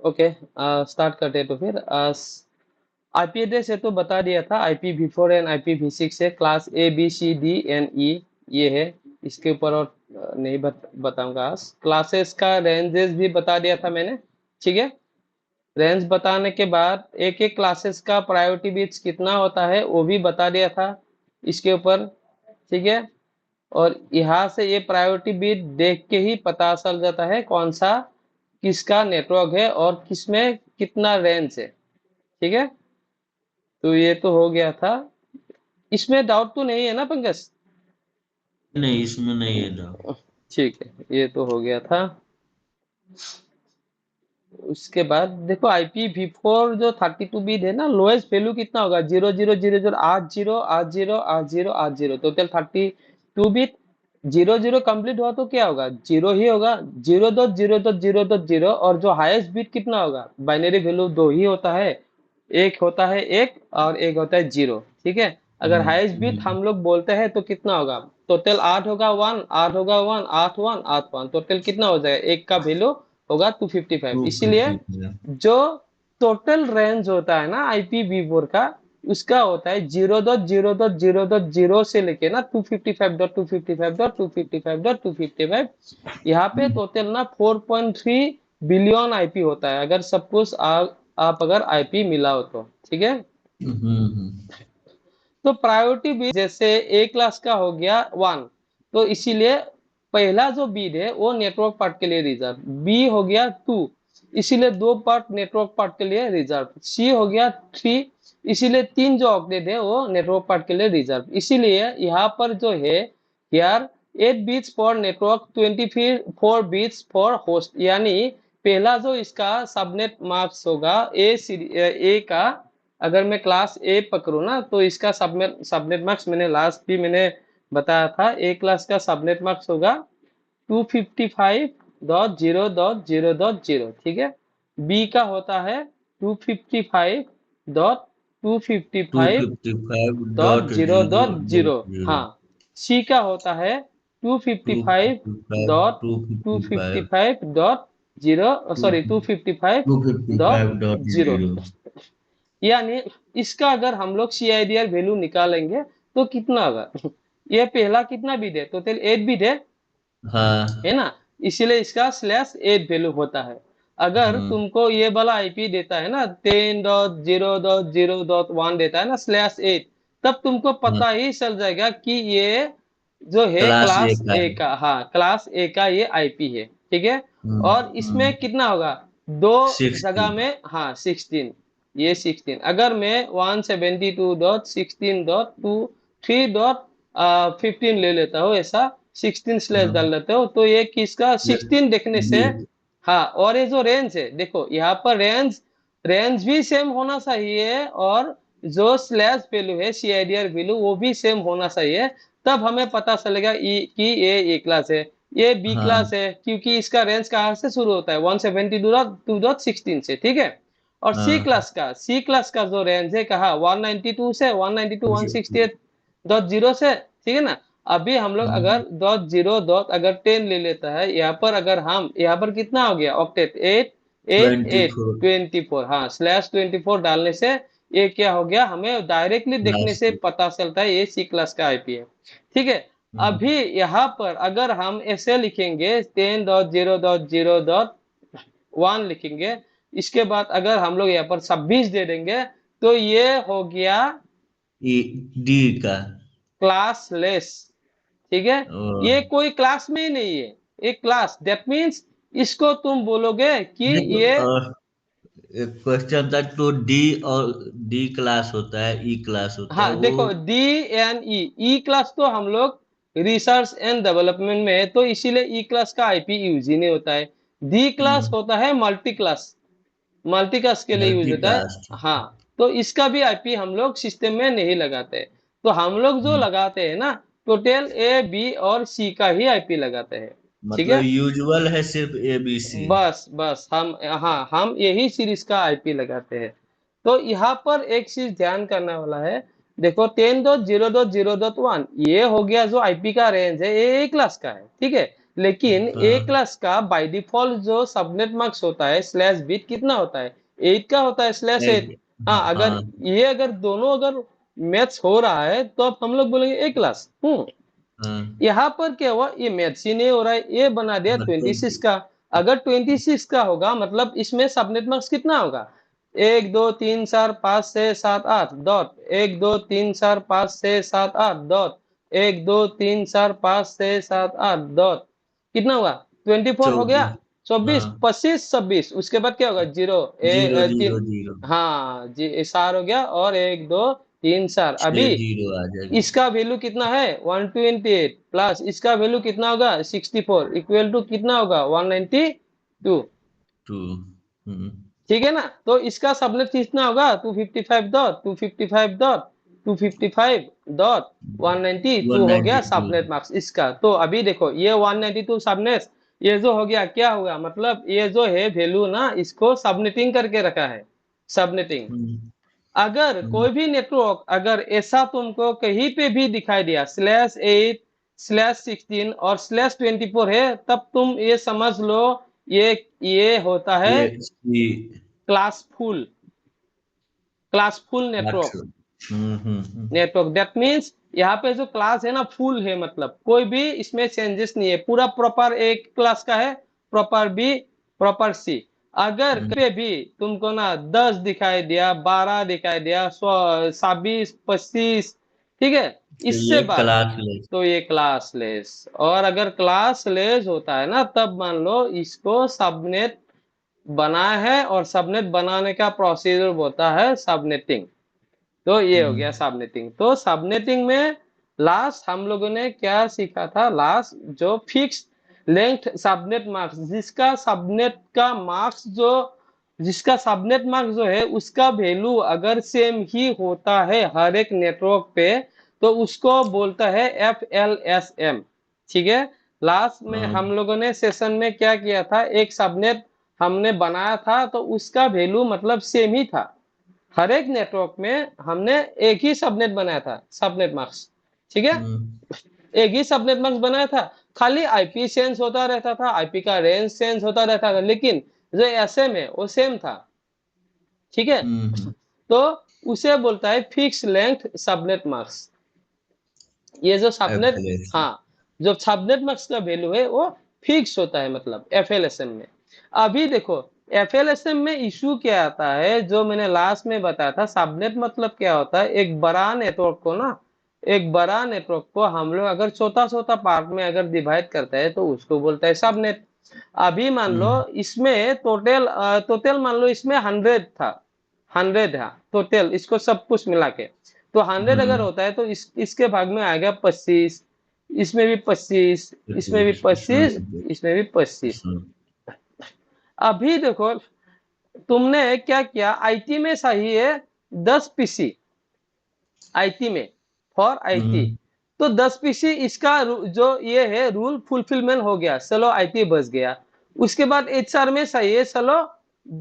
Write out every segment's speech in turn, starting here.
Okay, start करते हैं। तो फिर आईपी एड्रेस है तो बता दिया था, IPv4 एंड IPv6 है, क्लास ABCDNE ये है। इसके ऊपर और नहीं बताऊंगा आज। क्लासेस का रेंजेस भी बता दिया था मैंने, ठीक है। रेंज बताने के बाद एक एक क्लासेस का प्रायोरिटी बिट्स कितना होता है वो भी बता दिया था इसके ऊपर, ठीक है। और यहाँ से ये प्रायोरिटी बिट देख के ही पता चल जाता है कौन सा किसका नेटवर्क है और किसमें कितना रेंज है, ठीक है। तो ये तो हो गया था, इसमें डाउट तो नहीं है ना पंकज? नहीं, इसमें नहीं है डाउट। ठीक है, ये तो हो गया था। उसके बाद देखो IPv4 जो 32 बिट है ना, लोएस्ट वैल्यू कितना होगा? 0000 80 80 80 80, टोटल 32 बिट। 00 कंप्लीट हुआ तो क्या होगा? जीरो ही होगा। 0.0.0.0, और जो हाईएस्ट बिट कितना होगा? बाइनरी वैल्यू दो ही होता है, एक होता है एक और एक होता है जीरो, ठीक है। अगर हाईएस्ट बिट हम लोग बोलते हैं तो कितना होगा? टोटल 8 होगा, 1 8 होगा, 1 8 1 8 1, टोटल कितना हो जाएगा? एक का वैल्यू होगा 255। इसीलिए 255। जो टोटल रेंज होता है ना IPv4 का, उसका होता है 0.0.0.0 से लेके ना 255.255.255.255। यहाँ पे टोटल ना 4.3 बिलियन IP होता है, अगर सपोज आप अगर IP मिलाओ तो, ठीक है। तो प्रायोरिटी बीट जैसे ए क्लास का हो गया 1, तो इसीलिए पहला जो बीट है वो नेटवर्क पार्ट के लिए रिजर्व, बी हो गया 2, इसीलिए दो पार्ट नेटवर्क पार्ट के लिए रिजर्व, सी हो गया 3, इसीलिए तीन जो ऑक्टेट है वो नेटवर्क पार्ट के लिए रिजर्व। इसीलिए यहाँ पर जो है यार 8 bits for network, 24 bits for host, यानी पहला जो इसका सबनेट मार्क्स होगा ए का, अगर मैं क्लास ए पकड़ू ना तो इसका सबनेट मार्क्स मैंने लास्ट भी मैंने बताया था, ए क्लास का सबनेट मार्क्स होगा 255.0.0.0, ठीक है। बी का होता है 255.255.0.0.0, 255.0.0। हाँ। सी का होता है 255.255.0, सॉरी 255.0। 255.0। यानी इसका अगर हम लोग CIDR वैल्यू निकालेंगे तो कितना होगा? ये पहला कितना बिट है? टोटल 8 बिट है हाँ। ना, इसीलिए इसका /8 वैल्यू होता है। अगर हाँ। तुमको ये वाला IP देता है ना 10.0.0.1 देता है ना /8, तब तुमको हाँ। पता ही चल जाएगा कि ये जो है क्लास ए क्लास का ए है। का, हाँ क्लास ए का ये IP है, ठीक है। और इसमें हाँ। कितना होगा? दो जगह 60। में, हाँ 16, ये 16। अगर मैं 172.16.2 3.15 ले लेता हूँ, ऐसा 16 स्लैश डाल हाँ। लेते हो तो ये किसका 16 देखने से, बी। हाँ। और ये जो रेंज है देखो यहाँ पर रेंज रेंज भी सेम होना चाहिए, और जो स्लैश वैल्यू है CIDR वैल्यू वो भी सेम होना चाहिए, तब हमें पता चलेगा कि ये ए क्लास है, ये बी क्लास हाँ। है, क्योंकि इसका रेंज कहाँ से शुरू होता है? 172.2.16 से, ठीक है। और हाँ। सी क्लास का जो रेंज है कहा 192 से 192.168.0 से, ठीक है ना। अभी हम लोग अगर डॉट जीरो डॉट अगर 10 ले लेता है, यहाँ पर अगर हम यहाँ पर कितना हो गया ऑक्टेट? 8 8 8 24। 24, हाँ /24 डालने से ये क्या हो गया? हमें डायरेक्टली देखने क्लास से ए। पता चलता है ये सी क्लास का IP है, ठीक है। अभी यहाँ पर अगर हम ऐसे लिखेंगे 10.0.0.1 लिखेंगे, इसके बाद अगर हम लोग यहाँ पर 26 दे देंगे, तो ये हो गया डी का। क्लास लेस, ठीक है। और ये कोई क्लास में ही नहीं है, एक क्लास, दैट मीन्स इसको तुम बोलोगे कि देखो, ये, एक क्वेश्चन था तो डी, और डी क्लास होता है, ई क्लास होता है हाँ वो। देखो DNE, ई क्लास तो हम लोग रिसर्च एंड डेवलपमेंट में है, तो इसीलिए ई क्लास का IP यूज ही नहीं होता है। डी क्लास होता है मल्टी क्लास, मल्टी क्लास के लिए यूज होता है, मल्टीकास्ट। हाँ। तो इसका भी IP हम लोग सिस्टम में नहीं लगाते, तो हम लोग जो लगाते हैं ना, टोटल A B और C का ही IP लगाते हैं, ठीक मतलब है। यूजुअल है सिर्फ ABC। बस बस हम, हाँ हम यही सीरीज का IP लगाते हैं। तो यहाँ पर एक चीज ध्यान करने वाला है, देखो 10.0.0.1 ये हो गया जो IP का रेंज है, ये A क्लास का है, ठीक है। लेकिन हाँ। ए क्लास का बाय डिफॉल्ट जो सबनेट मार्क्स होता है स्लैश बिट कितना होता है, 8 का होता है, स्लैश 8। हाँ, अगर हाँ ये दोनों अगर मैच हो रहा है तो अब हम लोग बोलेंगे ए क्लास। हाँ, यहाँ पर क्या हुआ, ये मैच ही नहीं हो रहा है, ये बना दिया मतलब 26 का। अगर 26 का होगा मतलब इसमें सबनेट मार्क्स कितना होगा, 1 2 3 4 5 6 7 8 डॉट, 1 2 3 4 5 6 7 8 डॉट, 1 2 3 4 5 6 7 8 डॉट, कितना हुआ 24 हो गया, 24। 24 हाँ, 25 26, उसके बाद क्या होगा जीरो, जीरो तीन, जीरो जीरो, हाँ जी, सार हो गया, और 1 2 3 4। छह अभी जीरो आ जाएगा। इसका वैल्यू कितना है 128 प्लस इसका वैल्यू कितना होगा 64 इक्वल टू कितना होगा 192। 2। ठीक है ना, तो इसका सबनेट कितना होगा 255 डॉट 255 डॉट 255 डॉट 192 हो गया 192। सबनेट मार्क्स इसका। तो अभी देखो ये 192 सबनेट, ये जो हो गया क्या हुआ, मतलब ये जो है वैल्यू ना, इसको सबनेटिंग करके रखा है, सबनेटिंग। अगर कोई भी नेटवर्क अगर ऐसा तुमको कहीं पे भी दिखाई दिया /8 /16 और /24 है, तब तुम ये समझ लो ये होता है ये सी classful, classful network. 800। Network that means यहाँ पे जो क्लास है ना फुल है, मतलब कोई भी इसमें चेंजेस नहीं है, पूरा प्रॉपर एक क्लास का है, प्रॉपर बी प्रॉपर सी। अगर कभी भी तुमको ना 10 दिखाई दिया, 12 दिखाई दिया, 26 25, ठीक है, तो इससे ये बाद क्लास लेस। तो ये क्लासलेस। और अगर क्लासलेस होता है ना, तब मान लो इसको सबनेट बना है, और सबनेट बनाने का प्रोसीजर होता है सबनेटिंग। तो ये हो गया सबनेटिंग। तो सबनेटिंग में लास्ट हम लोगों ने क्या सीखा था, लास्ट जो फिक्स लेंथ सबनेट मार्क्स, जिसका सबनेट मार्क्स जो है उसका वैल्यू अगर सेम ही होता है हर एक नेटवर्क पे, तो उसको बोलता है FLSM। ठीक है, लास्ट में हाँ, हम लोगों ने सेशन में क्या किया था, एक सबनेट हमने बनाया था, तो उसका वैल्यू मतलब सेम ही था, हर एक नेटवर्क में हमने एक ही सबनेट बनाया था, सबनेट मार्क्स। ठीक है, एक ही सबनेट मार्क्स बनाया था, खाली आईपी चेंज होता रहता था, आईपी का रेंज चेंज होता रहता था, लेकिन जो एसएम है वो सेम था। ठीक है, तो उसे बोलता है फिक्स लेंथ सबनेट मार्क्स। ये जो सबनेट, FLS। हाँ, जो सबनेट मार्क्स का वैल्यू है वो फिक्स होता है, मतलब एफएलएसएम में। अभी देखो एफएलएसएम में इशू क्या आता है, जो मैंने लास्ट में बताया था, सबनेट मतलब क्या होता है, एक बड़ा नेटवर्क को ना, एक बड़ा नेटवर्क को हम लोग अगर छोटा छोटा पार्ट में अगर डिवाइड करते हैं तो उसको बोलता है सबनेट। अभी मान लो इसमें टोटल टोटल मान लो इसमें 100 था, 100 है टोटल, इसको सब कुछ मिला के। तो 100 अगर होता है तो इसके भाग में आएगा 25, इसमें भी 25, इसमें भी 25, इसमें भी 25। अभी देखो तुमने क्या किया, आईटी में सही है 10 पीसी, आईटी में फॉर आईटी, तो 10 पीसी इसका जो ये है रूल फुलफिलमेंट हो गया, चलो आईटी बच गया। उसके बाद एचआर में सही है, चलो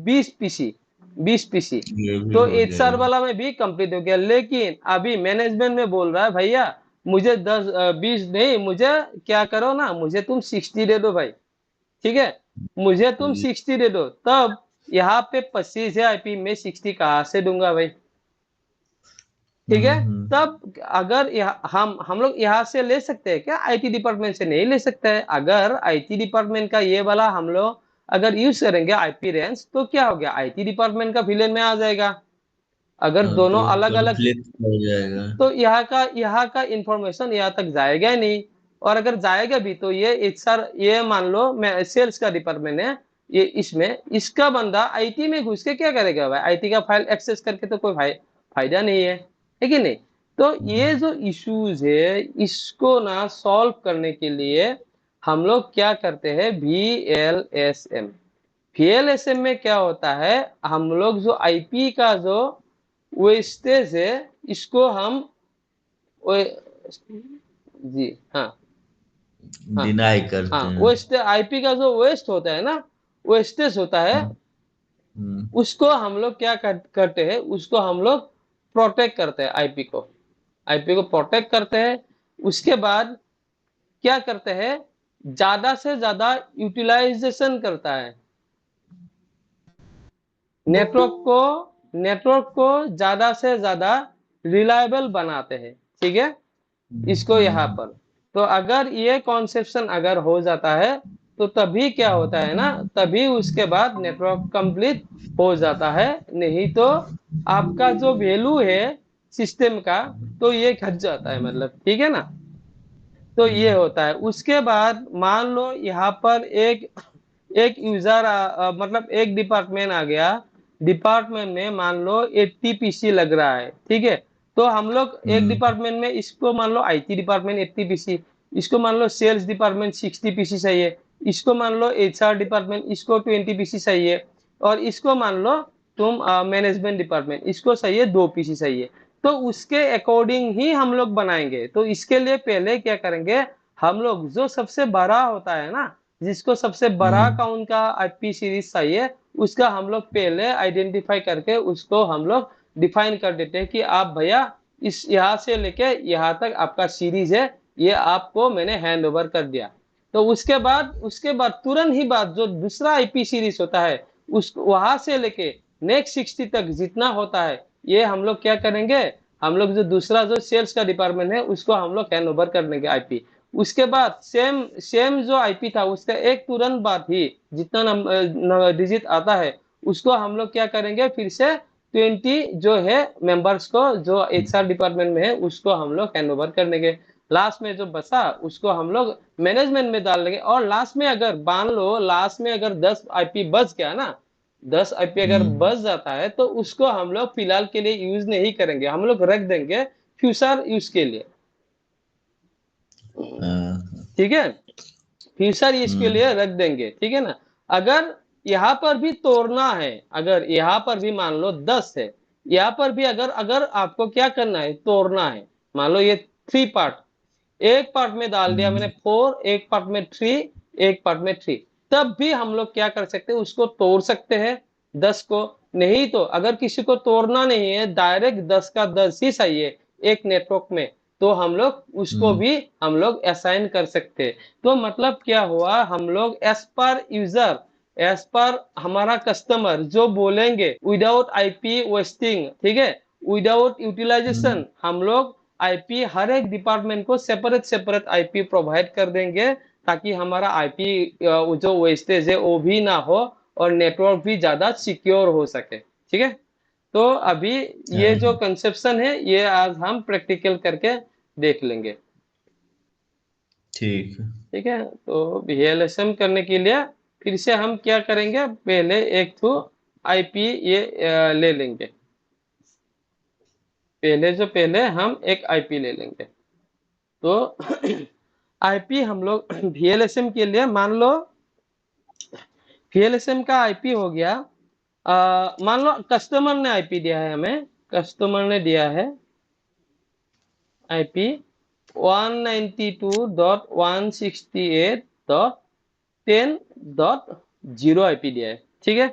20 पीसी, 20 पीसी, ये भी तो हो एचआर जाएगा। वाला में भी कंप्लीट हो गया। लेकिन अभी मैनेजमेंट में बोल रहा है भैया मुझे 20 नहीं, मुझे क्या करो ना, मुझे तुम 60 दे दो भाई। ठीक है, मुझे तुम 60 दे दो, तब यहाँ पे 25 है आईपी में 60 कहाँ से दूंगा भाई। ठीक है, तब अगर हम लोग यहाँ से ले सकते हैं क्या, आईटी डिपार्टमेंट से नहीं ले सकते हैं। अगर आईटी डिपार्टमेंट का ये वाला हम लोग अगर यूज करेंगे आईपी रेंज, तो क्या हो गया, आईटी डिपार्टमेंट का विलेन में आ जाएगा। अगर हाँ, दोनों तो अलग अलग, कंफ्लिक्ट हो जाएगा। तो यहाँ का इंफॉर्मेशन यहाँ तक जाएगा ही नहीं। और अगर जाएगा भी तो ये एचआर, ये मान लो मैं सेल्स का डिपार्टमेंट है, ये इसमें इसका बंदा आईटी में घुस के क्या करेगा भाई, आईटी का फाइल एक्सेस करके तो कोई फायदा नहीं है कि नहीं। तो ये जो इश्यूज है इसको ना सॉल्व करने के लिए हम लोग क्या करते हैं, VLSM। VLSM में क्या होता है, हम लोग जो आईपी का जो वेस्टेज है इसको हम जी हाँ, हाँ, डिनाई करते हाँ, हैं। वेस्ट आईपी का जो वेस्ट होता है ना, वेस्टेज होता है, हम्म, उसको हम लोग क्या करते हैं, उसको हम लोग प्रोटेक्ट करते हैं, आईपी को, आईपी को प्रोटेक्ट करते हैं। उसके बाद क्या करते हैं, ज्यादा से ज्यादा यूटिलाइजेशन करता है, नेटवर्क को ज्यादा से ज्यादा रिलायबल बनाते हैं, ठीक है, इसको यहाँ पर। तो अगर ये कॉन्सेप्शन अगर हो जाता है तो तभी क्या होता है ना, तभी उसके बाद नेटवर्क कंप्लीट हो जाता है, नहीं तो आपका जो वैल्यू है सिस्टम का तो ये घट जाता है, मतलब ठीक है ना। तो ये होता है। उसके बाद मान लो यहाँ पर एक एक यूजर मतलब एक डिपार्टमेंट आ गया, डिपार्टमेंट में मान लो 80 पीसी लग रहा है, ठीक है। तो हम लोग एक डिपार्टमेंट में इसको मान लो आईटी डिपार्टमेंट 80 पीसी, इसको मान लो सेल्स डिपार्टमेंट 60 पीसी चाहिए, इसको मान लो एचआर डिपार्टमेंट इसको 20 पीसी चाहिए, और इसको मान लो तुम मैनेजमेंट डिपार्टमेंट इसको चाहिए 2 पीसी चाहिए। तो उसके अकॉर्डिंग ही हम लोग बनाएंगे। तो इसके लिए पहले क्या करेंगे, हम लोग जो सबसे बड़ा होता है ना, जिसको सबसे बड़ा काउंट का आईपी सीरीज चाहिए, उसका हम लोग पहले आइडेंटिफाई करके उसको हम लोग डिफाइन कर देते हैं कि आप भैया इस यहाँ से लेके यहाँ तक आपका सीरीज है, ये आपको मैंने हैंड ओवर कर दिया। तो उसके बाद तुरंत ही बाद जो दूसरा आईपी सीरीज होता है उस वहां से लेके नेक्स्ट 60 तक जितना होता है, ये हम लोग क्या करेंगे, हम लोग जो दूसरा जो सेल्स का डिपार्टमेंट है उसको हम लोग हैंड ओवर कर देंगे आईपी। उसके बाद सेम सेम जो आईपी था उसका एक तुरंत बाद ही जितना डिजिट आता है उसको हम लोग क्या करेंगे, फिर से 20 जो है मेंबर्स को जो एचआर डिपार्टमेंट में है उसको हम लोग हैंड ओवर कर देंगे। लास्ट में जो बचा उसको हम लोग मैनेजमेंट में डाल देंगे। और लास्ट में अगर मान लो लास्ट में अगर 10 आईपी बच गया ना, 10 आईपी अगर बच जाता है तो उसको हम लोग फिलहाल के लिए यूज नहीं करेंगे, हम लोग रख देंगे फ्यूचर यूज के लिए, ठीक है, फ्यूचर इसके लिए रख देंगे, ठीक है ना। अगर यहाँ पर भी तोड़ना है, अगर यहाँ पर भी मान लो 10 है, यहाँ पर भी अगर अगर आपको क्या करना है, तोड़ना है, मान लो ये 3 पार्ट, एक पार्ट में डाल दिया मैंने 4, एक पार्ट में 3, एक पार्ट में 3, तब भी हम लोग क्या कर सकते हैं, उसको तोड़ सकते हैं 10 को। नहीं तो अगर किसी को तोड़ना नहीं है, डायरेक्ट 10 का 10 ही चाहिए एक नेटवर्क में, तो हम लोग उसको भी हम लोग असाइन कर सकते हैं। तो मतलब क्या हुआ, हम लोग as per user, as per हमारा कस्टमर जो बोलेंगे विदाउट आईपी वेस्टिंग, ठीक है, विदाउट यूटिलाइजेशन, हम लोग आईपी हर एक डिपार्टमेंट को सेपरेट सेपरेट आईपी प्रोवाइड कर देंगे, ताकि हमारा आईपी जो वेस्टेज है वो भी ना हो और नेटवर्क भी ज्यादा सिक्योर हो सके, ठीक है। तो अभी ये जो कंसेप्शन है ये आज हम प्रैक्टिकल करके देख लेंगे, ठीक है। ठीक है। तो वीएलएसएम करने के लिए फिर से हम क्या करेंगे, पहले एक तो आईपी ये ले लेंगे, पहले हम एक आईपी ले लेंगे। तो आईपी हम लोग वीएलएसएम के लिए मान लो वीएलएसएम का आईपी हो गया, मान लो कस्टमर ने आईपी दिया है हमें, कस्टमर ने दिया है आईपी 192.168.10.0 आईपी दिया है, ठीक है।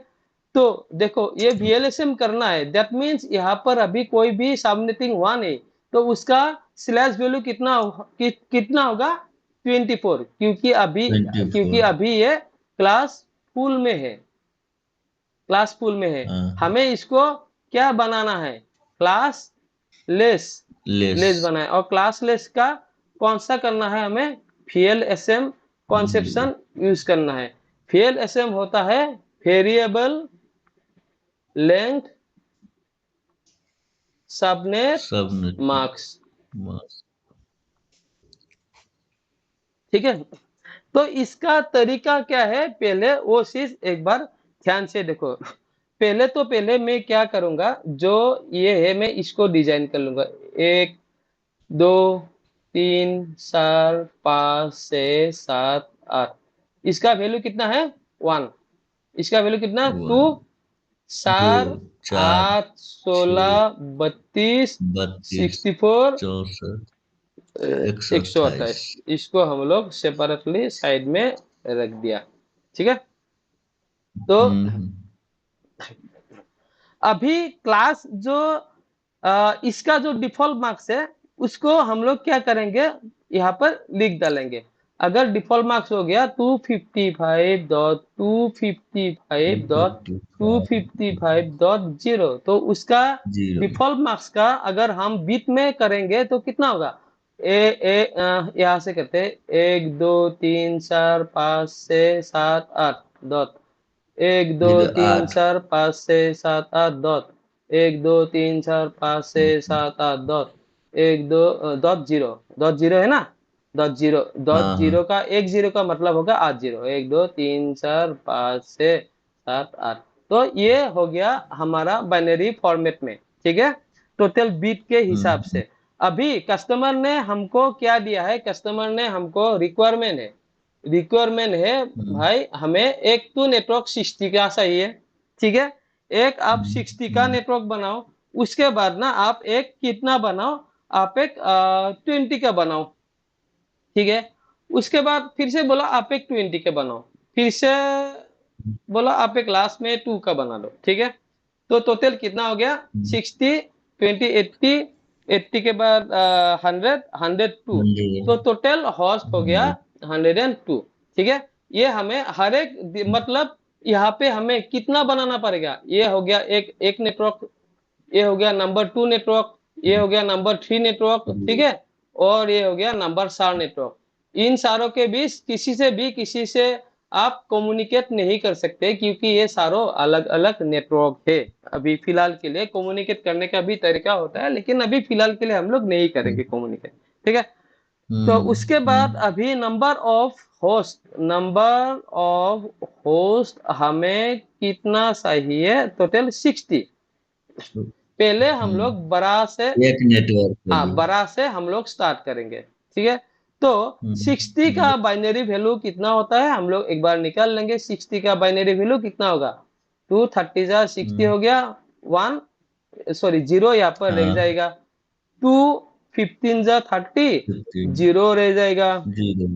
तो देखो ये वीएलएसएम करना है, दैट मीन्स यहाँ पर अभी कोई भी सबनेटिंग हुआ नहीं, तो उसका स्लैश वैल्यू कितना होगा 24, क्योंकि 24। अभी ये क्लास फुल में है, क्लास फुल में है। हमें इसको क्या बनाना है, क्लास लेस बनाए, और क्लास लेस का कौन सा करना है हमें, वीएलएसएम कॉन्सेप्शन यूज करना है। वीएलएसएम होता है वेरिएबल लेंथ सबनेट मार्क्स, ठीक है। तो इसका तरीका क्या है, पहले वो चीज एक बार ध्यान से देखो। पहले मैं क्या करूंगा, जो ये है मैं इसको डिजाइन कर लूंगा, 1 2 3 4 5 6 7 8, इसका वैल्यू कितना है 1, इसका वैल्यू कितना 2 4 4 8 16 32 64 64 128, इसको हम लोग सेपरेटली साइड में रख दिया, ठीक है। तो अभी क्लास जो इसका जो डिफॉल्ट मार्क्स है उसको हम लोग क्या करेंगे, यहाँ पर लिख डालेंगे। अगर डिफॉल्ट मार्क्स हो गया 255.255.255.0 तो उसका जीरो डिफॉल्ट मार्क्स का अगर हम बिट में करेंगे तो कितना होगा? यहाँ से करते हैं 1 2 3 4 5 6 7 8 dot 1 2 3 4 5 6 7 8 dot 1 2 3 4 5 6 7 8 dot 1 2 dot zero है ना? डॉट हाँ जीरो हाँ का एक जीरो का मतलब होगा 8 जीरो 1 2 3 4 5 6 7 8 तो ये हो गया हमारा बाइनरी फॉर्मेट में। ठीक है, टोटल बीट के हिसाब हम्म, से। अभी कस्टमर ने हमको क्या दिया है? कस्टमर ने हमको रिक्वायरमेंट है हम्म, भाई, हमें एक तो नेटवर्क 60 का चाहिए। ठीक है, एक आप हम्म, 60 का हम्म, नेटवर्क बनाओ। उसके बाद ना आप एक कितना बनाओ? आप एक 20 का बनाओ। ठीक है, उसके बाद फिर से बोला आप एक 20 का बनाओ। फिर से बोला आप एक लास्ट में 2 का बना लो। ठीक है, तो टोटल कितना हो गया? हम्म, 60 20 80 80 के बाद 100 102 तो टोटल हॉस्ट हो गया 102। ठीक है, ये हमें हर एक मतलब यहाँ पे हमें कितना बनाना पड़ेगा? ये हो गया एक एक नेटवर्क, ये हो गया नंबर 2 नेटवर्क, ये हो गया नंबर 3 नेटवर्क। ठीक है, और ये हो गया नंबर 4 नेटवर्क। इन सारों के बीच किसी से आप कम्युनिकेट नहीं कर सकते क्योंकि ये सारों अलग अलग नेटवर्क है। अभी फिलहाल के लिए कम्युनिकेट करने का भी तरीका होता है, लेकिन अभी फिलहाल के लिए हम लोग नहीं करेंगे कम्युनिकेट। ठीक है, तो उसके बाद अभी नंबर ऑफ होस्ट हमें कितना चाहिए? टोटल 60। पहले हम लोग बड़ा से, एक नेटवर्क के हाँ लिए। बड़ा से हम लोग स्टार्ट करेंगे। ठीक है, तो 60 का बाइनरी वैल्यू कितना होता है हम लोग एक बार निकाल लेंगे। 60 का बाइनरी वैल्यू कितना होगा? 2 30 60 हो गया। 1 सॉरी जीरो यहाँ पर रह हाँ जाएगा। 2 15 30 15 जीरो रह जाएगा। जीरो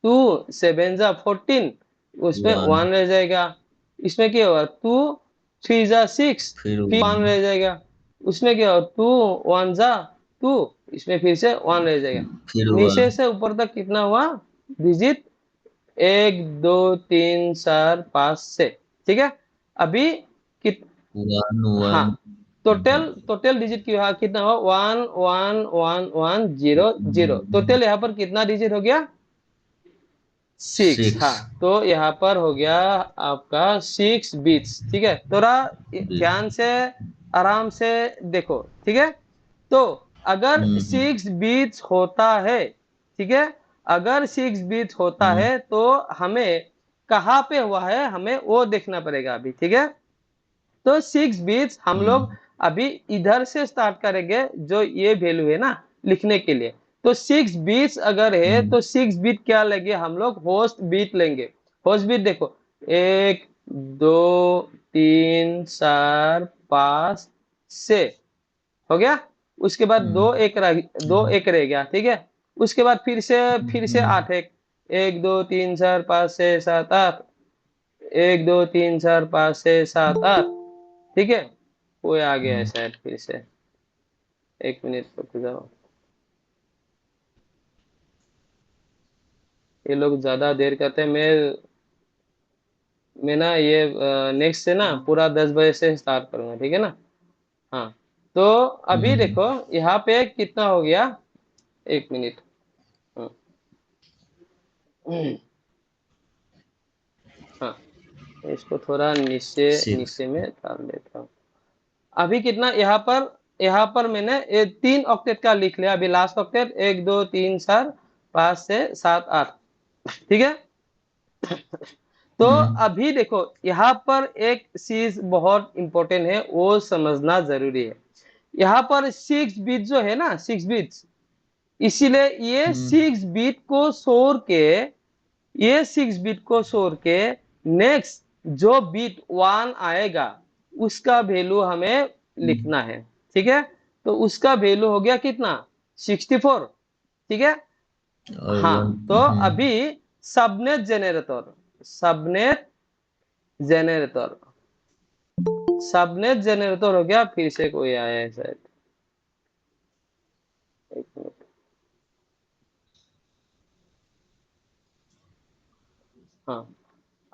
2 7 14 उसमें वन 1 रह जाएगा। इसमें क्या होगा? 2 3 6 फिर फिर 1 वन रह जाएगा। उसमें क्या होगा? 2 1 2 इसमें फिर से 1 रह जाएगा। फिर नीचे वन से ऊपर तक कितना हुआ डिजिट? 1 2 3 4 5 6। ठीक है, अभी कित वन हाँ, वन टोटल टोटल डिजिट की कितना हुआ? 1 1 1 1 0 0। टोटल यहाँ पर कितना डिजिट हो गया? 6। सिक्स हाँ, तो यहाँ पर हो गया आपका 6 बिट्स। ठीक है, थोड़ा ध्यान से आराम से देखो। ठीक है, तो अगर 6 बिट्स होता है, ठीक है, अगर 6 बिट्स होता है तो हमें कहाँ पे हुआ है हमें वो देखना पड़ेगा अभी। ठीक है, तो 6 बिट्स हम लोग अभी इधर से स्टार्ट करेंगे जो ये वैल्यू है ना लिखने के लिए। तो 6 बिट्स अगर है तो 6 बिट क्या लेंगे हम लोग? होस्ट बिट लेंगे। होस्ट बिट देखो 1 2 3 4 5 6 हो गया। उसके बाद दो एक रह गया। ठीक है, उसके बाद फिर से 8 एक 1 2 3 4 5 6 7 8 1 2 3 4 5 6 7 8। ठीक है, कोई आ गया है शायद फिर से। 1 मिनट रुक जाओ, ये लोग ज्यादा देर करते हैं। मैं ना ये नेक्स्ट से ना पूरा 10 बजे से स्टार्ट करूंगा। ठीक है ना? हाँ, तो अभी देखो यहाँ पे कितना हो गया? 1 मिनट। हम्म, हाँ, इसको थोड़ा नीचे सिक्स नीचे में डाल देता हूँ। अभी कितना यहाँ पर मैंने ये 3 ऑक्टेट का लिख लिया। अभी लास्ट ऑक्टेट 1 2 3 4 5 6 7 8। ठीक है, तो अभी देखो यहाँ पर एक चीज बहुत इंपॉर्टेंट है, वो समझना जरूरी है। यहाँ पर 6 बिट जो है ना, 6 बिट्स, इसीलिए ये 6 बिट को छोड़ के नेक्स्ट जो बिट 1 आएगा उसका वैल्यू हमें लिखना है। ठीक है, तो उसका वैल्यू हो गया कितना? 64। ठीक है, और हाँ, वन तो अभी subnet generator subnet generator subnet generator हो गया। फिर से कोई आया है शायद, 1 मिनट। हाँ,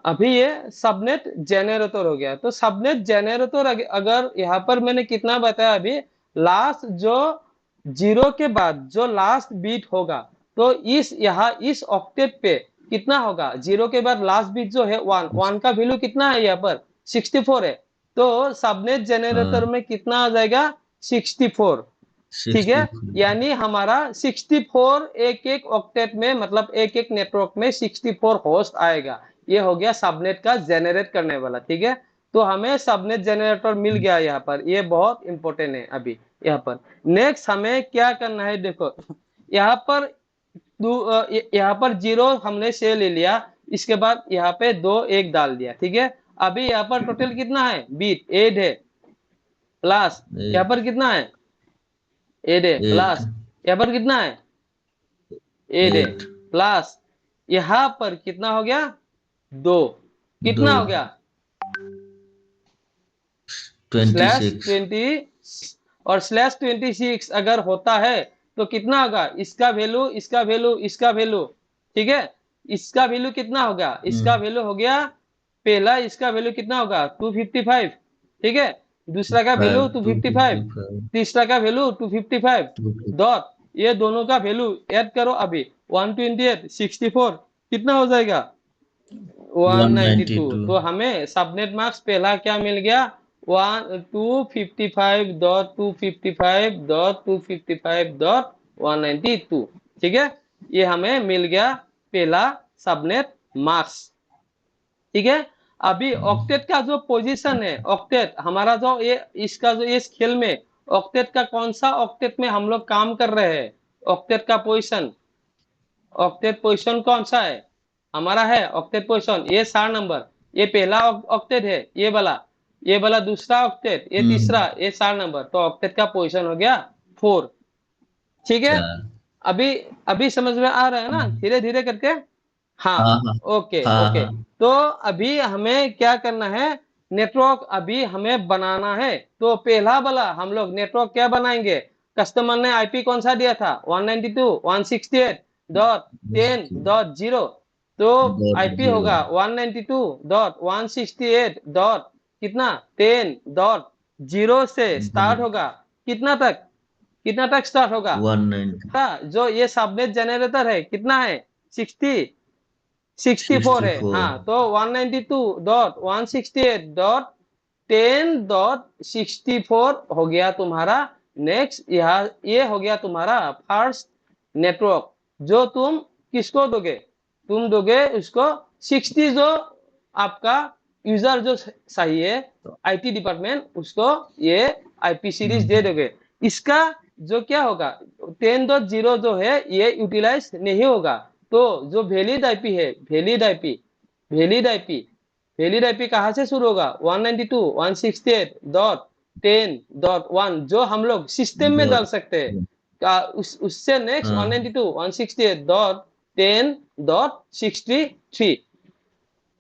अभी ये सबनेट जेनरेटर हो गया। तो सबनेट जेनरेटर अगर यहाँ पर मैंने कितना बताया अभी, लास्ट जो जीरो के बाद जो लास्ट बीट होगा, तो इस यहाँ इस ऑक्टेट पे कितना होगा, जीरो के बाद लास्ट बीट जो है वन, वन का वैल्यू कितना है यहाँ पर 64 है। तो सबनेट जेनरेटर हाँ में कितना आ जाएगा 64। ठीक है, 64। यानी हमारा 64 एक एक ऑक्टेट में, मतलब एक एक नेटवर्क में 64 होस्ट आएगा। ये हो गया सबनेट का जेनरेट करने वाला। ठीक है, तो हमें सबनेट जेनरेटर मिल गया यहाँ पर, ये बहुत इंपॉर्टेंट है। अभी यहाँ पर नेक्स्ट हमें क्या करना है, देखो यहाँ पर यहाँ पर जीरो हमने से ले लिया, इसके बाद यहाँ पे दो एक डाल दिया। ठीक है, अभी यहाँ पर टोटल कितना है, बीट 8 है, प्लस यहाँ पर कितना है 8 है, 8। प्लस यहाँ पर कितना है 8 है, 8। प्लस यहाँ पर कितना हो गया 2, 2। कितना हो गया स्लैश 26। 20 और स्लैश 26 अगर होता है तो कितना होगा, इसका वैल्यू इसका वैल्यू इसका वैल्यू। ठीक है, इसका वैल्यू कितना होगा, इसका वैल्यू हो गया पहला, इसका वैल्यू कितना होगा 255। ठीक है, दूसरा का वैल्यू 5 255, 255। तीसरा का वैल्यू 255 2। डॉट, ये दोनों का वैल्यू ऐड करो अभी 128 64 कितना हो जाएगा 192। 192। तो हमें सबनेट मार्क्स पहला क्या मिल गया, 255.255.255.192। ठीक है, ये हमें मिल गया पहला सबनेट मार्क्स। ठीक है, अभी ऑक्टेट का जो पोजीशन है, ऑक्टेट हमारा जो ये इसका जो इस खेल में ऑक्टेट का कौन सा ऑक्टेट में हम लोग काम कर रहे हैं, ऑक्टेट का पोजीशन, ऑक्टेट पोजीशन कौन सा है हमारा, है ऑक्टेट पोजीशन ये 4 नंबर, ये पहला ऑक्टेट है, ये वाला दूसरा ऑक्टेट, ये तीसरा, ये 4 नंबर। तो ऑक्टेट का पोजीशन हो गया 4। ठीक है, 4। अभी अभी समझ में आ रहा है ना, धीरे धीरे करके। हाँ, हाँ हाँ ओके हाँ ओके। हाँ। तो अभी हमें क्या करना है, नेटवर्क अभी हमें बनाना है। तो पहला वाला हम लोग नेटवर्क क्या बनाएंगे, कस्टमर ने आईपी कौन सा दिया था 192.168.10.0, तो आईपी .0। होगा 192.168 डॉट कितना 10.0 से स्टार्ट होगा, कितना तक, कितना तक स्टार्ट होगा, 190। जो ये सबनेट जेनरेटर है कितना है 64 है। 64। हाँ, तो 192.168.10.64 हो गया तुम्हारा। नेक्स्ट यहाँ ये हो गया तुम्हारा फर्स्ट नेटवर्क, जो तुम किसको दोगे, तुम दोगे उसको 60, जो आपका यूजर जो सही है आईटी डिपार्टमेंट, उसको ये आईपी सीरीज दे दोगे। इसका जो क्या होगा 10.0 जो है ये यूटिलाइज नहीं होगा। तो जो वैलिड आईपी है, वैलिड आईपी कहाँ से शुरू होगा 192.168.10.1 जो हम लोग सिस्टम में डाल सकते हैं उससे नेक्स्ट हाँ 192.168.10.63।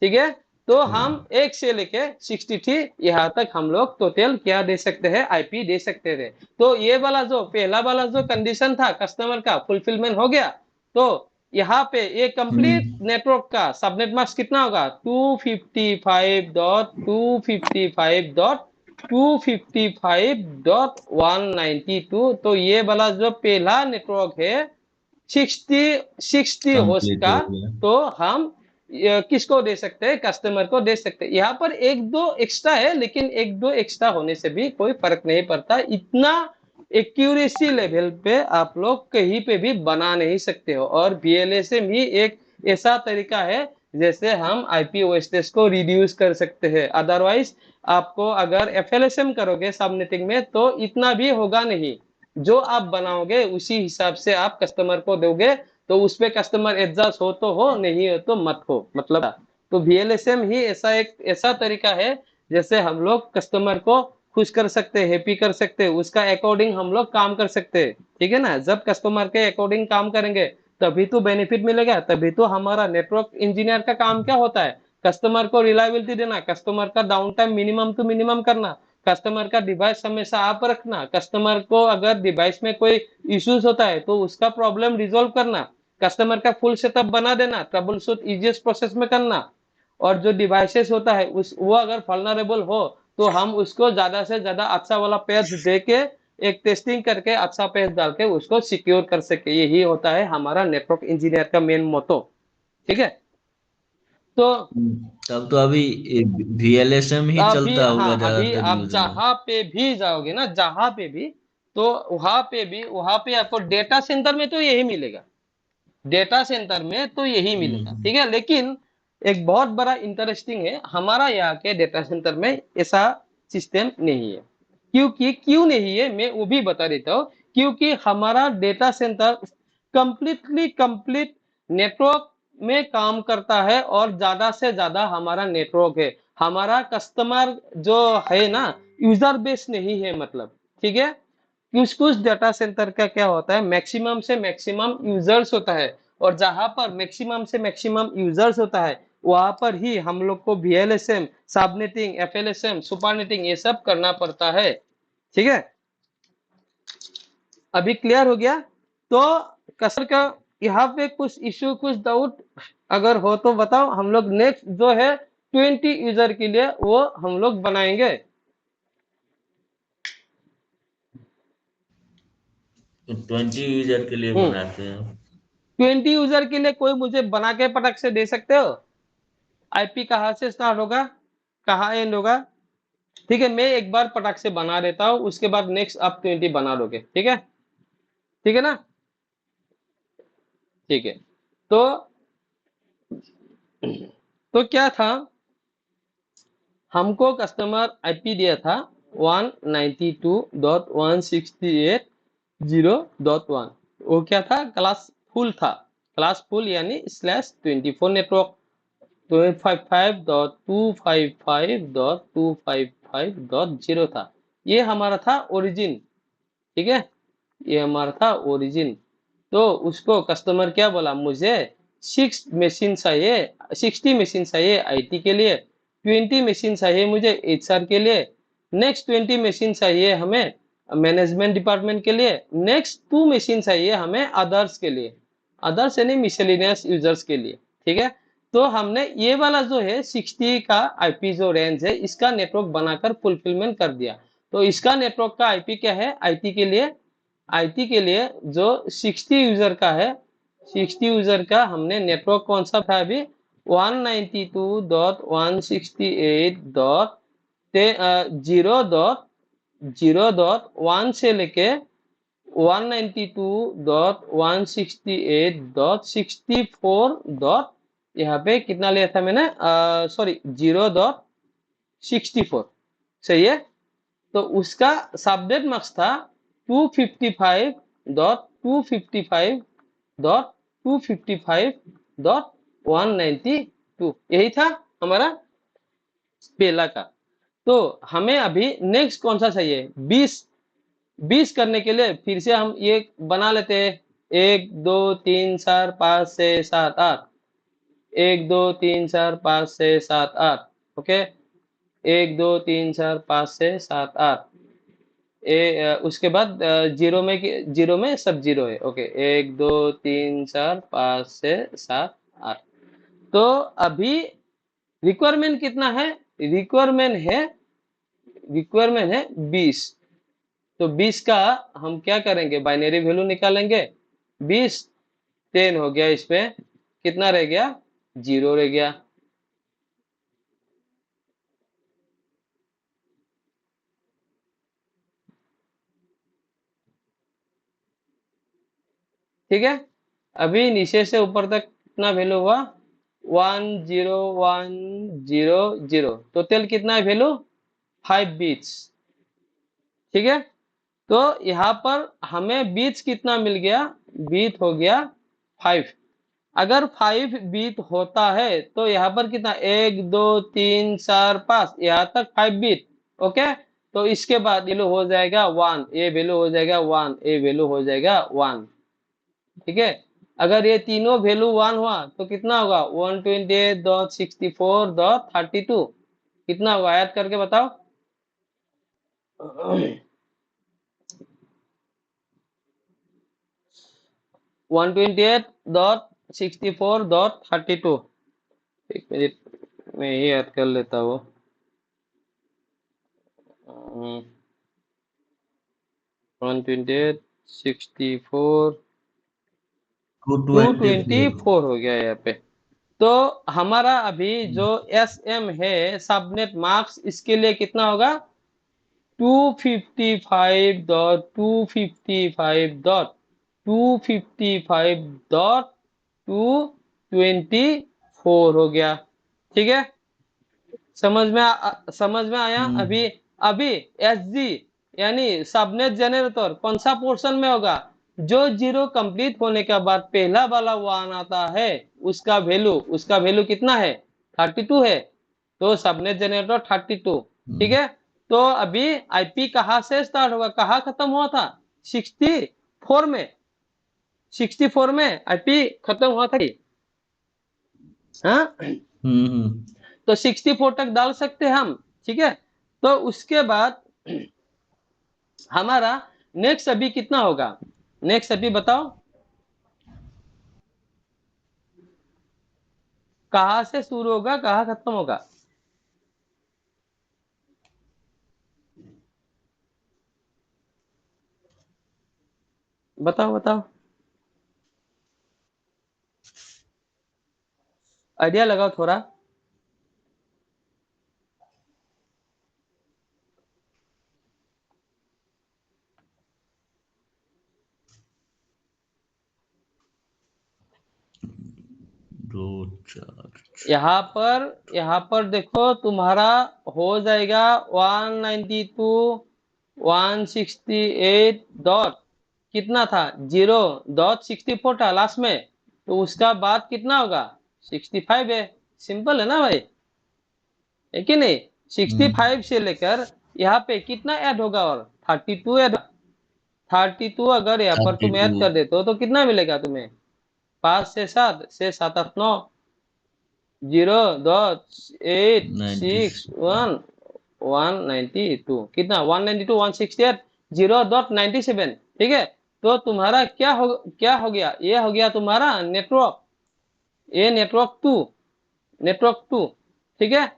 ठीक है, तो हम 1 से लेके 63 यहाँ तक हम लोग टोटल क्या दे सकते हैं, आईपी दे सकते थे। तो ये वाला जो पहला वाला जो कंडीशन था कस्टमर का फुलफिलमेंट हो गया। तो यहाँ पे ये कंप्लीट नेटवर्क का सबनेट मास्क कितना होगा 255.255.255.192। तो ये वाला जो पहला नेटवर्क है 60 होस्ट कंप्लीट का, हो गया। तो हम किसको दे सकते हैं, कस्टमर को दे सकते हैं। यहाँ पर एक दो एक्स्ट्रा है, लेकिन एक दो एक्स्ट्रा होने से भी कोई फर्क नहीं पड़ता, इतना एक्यूरेसी लेवल पे आप लोग कहीं पे भी बना नहीं सकते हो। और बीएलएसएम ही एक ऐसा तरीका है जैसे हम आईपी ओएसएस को रिड्यूस कर सकते हैं। अदरवाइज आपको अगर एफएलएसएम करोगे सबनेटिंग में तो इतना भी होगा नहीं, जो आप बनाओगे उसी हिसाब से आप कस्टमर को दोगे, तो उसपे कस्टमर एडजस्ट हो तो हो, नहीं हो तो मत हो, मतलब। तो वीएलएसएम ही ऐसा एक ऐसा तरीका है जैसे हम लोग कस्टमर को खुश कर सकते हैं, हैप्पी कर सकते हैं, उसका अकॉर्डिंग हम लोग काम कर सकते हैं। ठीक है ना, जब कस्टमर के अकॉर्डिंग काम करेंगे तभी तो बेनिफिट मिलेगा, तभी तो हमारा नेटवर्क इंजीनियर का काम क्या होता है, कस्टमर को रिलायबिलिटी देना, कस्टमर का down time minimum to minimum करना, कस्टमर का डिवाइस हमेशा आप रखना, कस्टमर को अगर डिवाइस में कोई इश्यूज होता है तो उसका प्रॉब्लम रिजोल्व करना। कस्टमर का फुल सेटअप बना देना, ट्रबल शूट इजीएस्ट प्रोसेस में करना, और जो डिवाइसेस होता है उस वो अगर वल्नरेबल हो तो हम उसको ज्यादा से ज्यादा अच्छा वाला पैच दे के एक टेस्टिंग करके अच्छा पैच डाल के उसको सिक्योर कर सके। यही होता है हमारा नेटवर्क इंजीनियर का मेन मोटो। ठीक है, तो तब तो अभी VLSM ही अभी, चलता हाँ, होगा अभी ज्यादातर आप यूज में। जहां पे भी जाओगे ना, जहां पे भी, तो वहां पे आपको डेटा सेंटर में तो यही मिलेगा, डेटा सेंटर में तो यही मिलेगा। हम्म। ठीक है, लेकिन एक बहुत बड़ा इंटरेस्टिंग है, हमारा यहाँ के डेटा सेंटर में ऐसा सिस्टम नहीं है। क्योंकि क्यों नहीं है मैं वो भी बता देता हूँ। क्योंकि हमारा data centre completely complete network में काम करता है, और ज्यादा से ज्यादा हमारा नेटवर्क है। हमारा कस्टमर जो है ना, यूजर बेस नहीं है, मतलब। ठीक है, कुछ कुछ डाटा सेंटर का क्या होता है, मैक्सिमम से मैक्सिमम यूजर्स होता है, और जहां पर मैक्सिमम से मैक्सिमम यूजर्स होता है वहां पर ही हम लोग को VLSM, सबनेटिंग, FLSM, सुपरनेटिंग ये सब करना पड़ता है। ठीक है, अभी क्लियर हो गया? तो कस्टमर का यहाँ पे कुछ इश्यू, कुछ डाउट अगर हो तो बताओ। हम लोग नेक्स्ट जो है 20 यूजर के लिए वो हम लोग बनाएंगे। 20 यूजर के लिए हम्म, बनाते हैं। 20 यूजर के लिए कोई मुझे बना के पटक से दे सकते हो? IP कहाँ से स्टार्ट होगा, कहाँ एंड होगा? ठीक है, मैं एक बार पटाख से बना देता हूँ, उसके बाद नेक्स्ट आप 20 बना दोगे। ठीक है, ठीक है ना? ठीक है, तो क्या था, हमको कस्टमर IP दिया था 192.168.0.1। वो क्या था, क्लास फुल था। क्लास फुल यानी /24 नेटवर्क 255.255.255.0 था। ये हमारा था ओरिजिन। ठीक है, ये हमारा था ओरिजिन। तो उसको कस्टमर क्या बोला, मुझे 60 मशीन चाहिए IT के लिए, 20 मशीन चाहिए मुझे HR के लिए, नेक्स्ट 20 मशीन चाहिए हमें मैनेजमेंट डिपार्टमेंट के लिए, नेक्स्ट 2 मशीन चाहिए हमें अदर्स के लिए, अदर्स यानी मिसेलिनियस यूजर्स के लिए। ठीक है, तो हमने ये वाला जो है 60 का IP जो रेंज है इसका नेटवर्क बनाकर फुलफिलमेंट कर दिया। तो इसका नेटवर्क का IP क्या है, IT के लिए जो 60 यूजर का है, 60 यूजर का हमने नेटवर्क कौन सा था अभी, 192.168.0.1 से लेके 192.168.64 डॉट, यहाँ पे कितना लिया था मैंने, सॉरी 0.64। सही है, तो उसका सबनेट मार्क्स था 255.255.255.192। यही था हमारा पहला का। तो हमें अभी नेक्स्ट कौन सा चाहिए, 20 करने के लिए फिर से हम ये बना लेते हैं, 1 2 3 4 5 6 7 8, 1 2 3 4 5 6 7 8। ओके, 1 2 3 4 5 6 7 8। उसके बाद जीरो में सब जीरो है। ओके, 1 2 3 4 5 6 7 8। तो अभी रिक्वायरमेंट कितना है, रिक्वायरमेंट है 20। तो 20 का हम क्या करेंगे, बाइनरी वैल्यू निकालेंगे। 20 10 हो गया, इसमें कितना रह गया, 0 रह गया। ठीक है, अभी नीचे से ऊपर तक कितना वैल्यू हुआ, 10100। टोटल कितना है वैल्यू, 5 बीट्स। ठीक है, तो यहाँ पर हमें बीट्स कितना मिल गया, बीट हो गया 5। अगर 5 बीट होता है तो यहाँ पर कितना, 1 2 3 4 5, यहाँ तक 5 बीट। ओके, तो इसके बाद वैल्यू हो जाएगा 1, ये वैल्यू हो जाएगा 1, ये वैल्यू हो जाएगा 1। ठीक है, अगर ये तीनों वैल्यू 1 हुआ तो कितना होगा, 128.64.32। कितना होगा, ऐड करके बताओ। 128 128.64.32। एक मिनट में ही याद कर लेता हूँ। 128, 64, 224 हो गया यहाँ पे। तो हमारा अभी जो SM है सबनेट मार्क्स, इसके लिए कितना होगा? 255.255.224 हो गया। ठीक है, समझ में आया? अभी अभी SG यानी सबनेट जनरेटर कौन सा पोर्शन में होगा? जो 0 कंप्लीट होने के बाद पहला वाला वन आता है, उसका वैल्यू कितना है? 32 है। तो सबनेट जनरेटर 32। ठीक है, तो अभी IP कहाँ से स्टार्ट हुआ, कहाँ खत्म हुआ था? 64 में। 64 में IP खत्म हुआ था। हाँ, तो 64 तक डाल सकते हैं हम। ठीक है, तो उसके बाद हमारा नेक्स्ट अभी कितना होगा? नेक्स्ट अभी बताओ, कहाँ से शुरू होगा, कहाँ खत्म होगा? बताओ बताओ, आइडिया लगाओ थोड़ा। दो चार यहाँ पर देखो तुम्हारा हो जाएगा 192, 168 डॉट कितना था? 0.64 था लास्ट में। तो उसका बाद कितना होगा? 65 है। सिंपल है ना भाई, है कि नहीं? 65 से लेकर यहाँ पे कितना ऐड होगा? और 32 ऐड। 32 अगर यहाँ पर तुम ऐड 32 कर देते हो तो कितना मिलेगा तुम्हें? 5 से 7 से 7 8 9, 0.861 192 कितना? 192, 168, 0.97। ठीक है, तो तुम्हारा क्या हो गया? ये हो गया तुम्हारा नेटवर्क, ये नेटवर्क 2। ठीक है,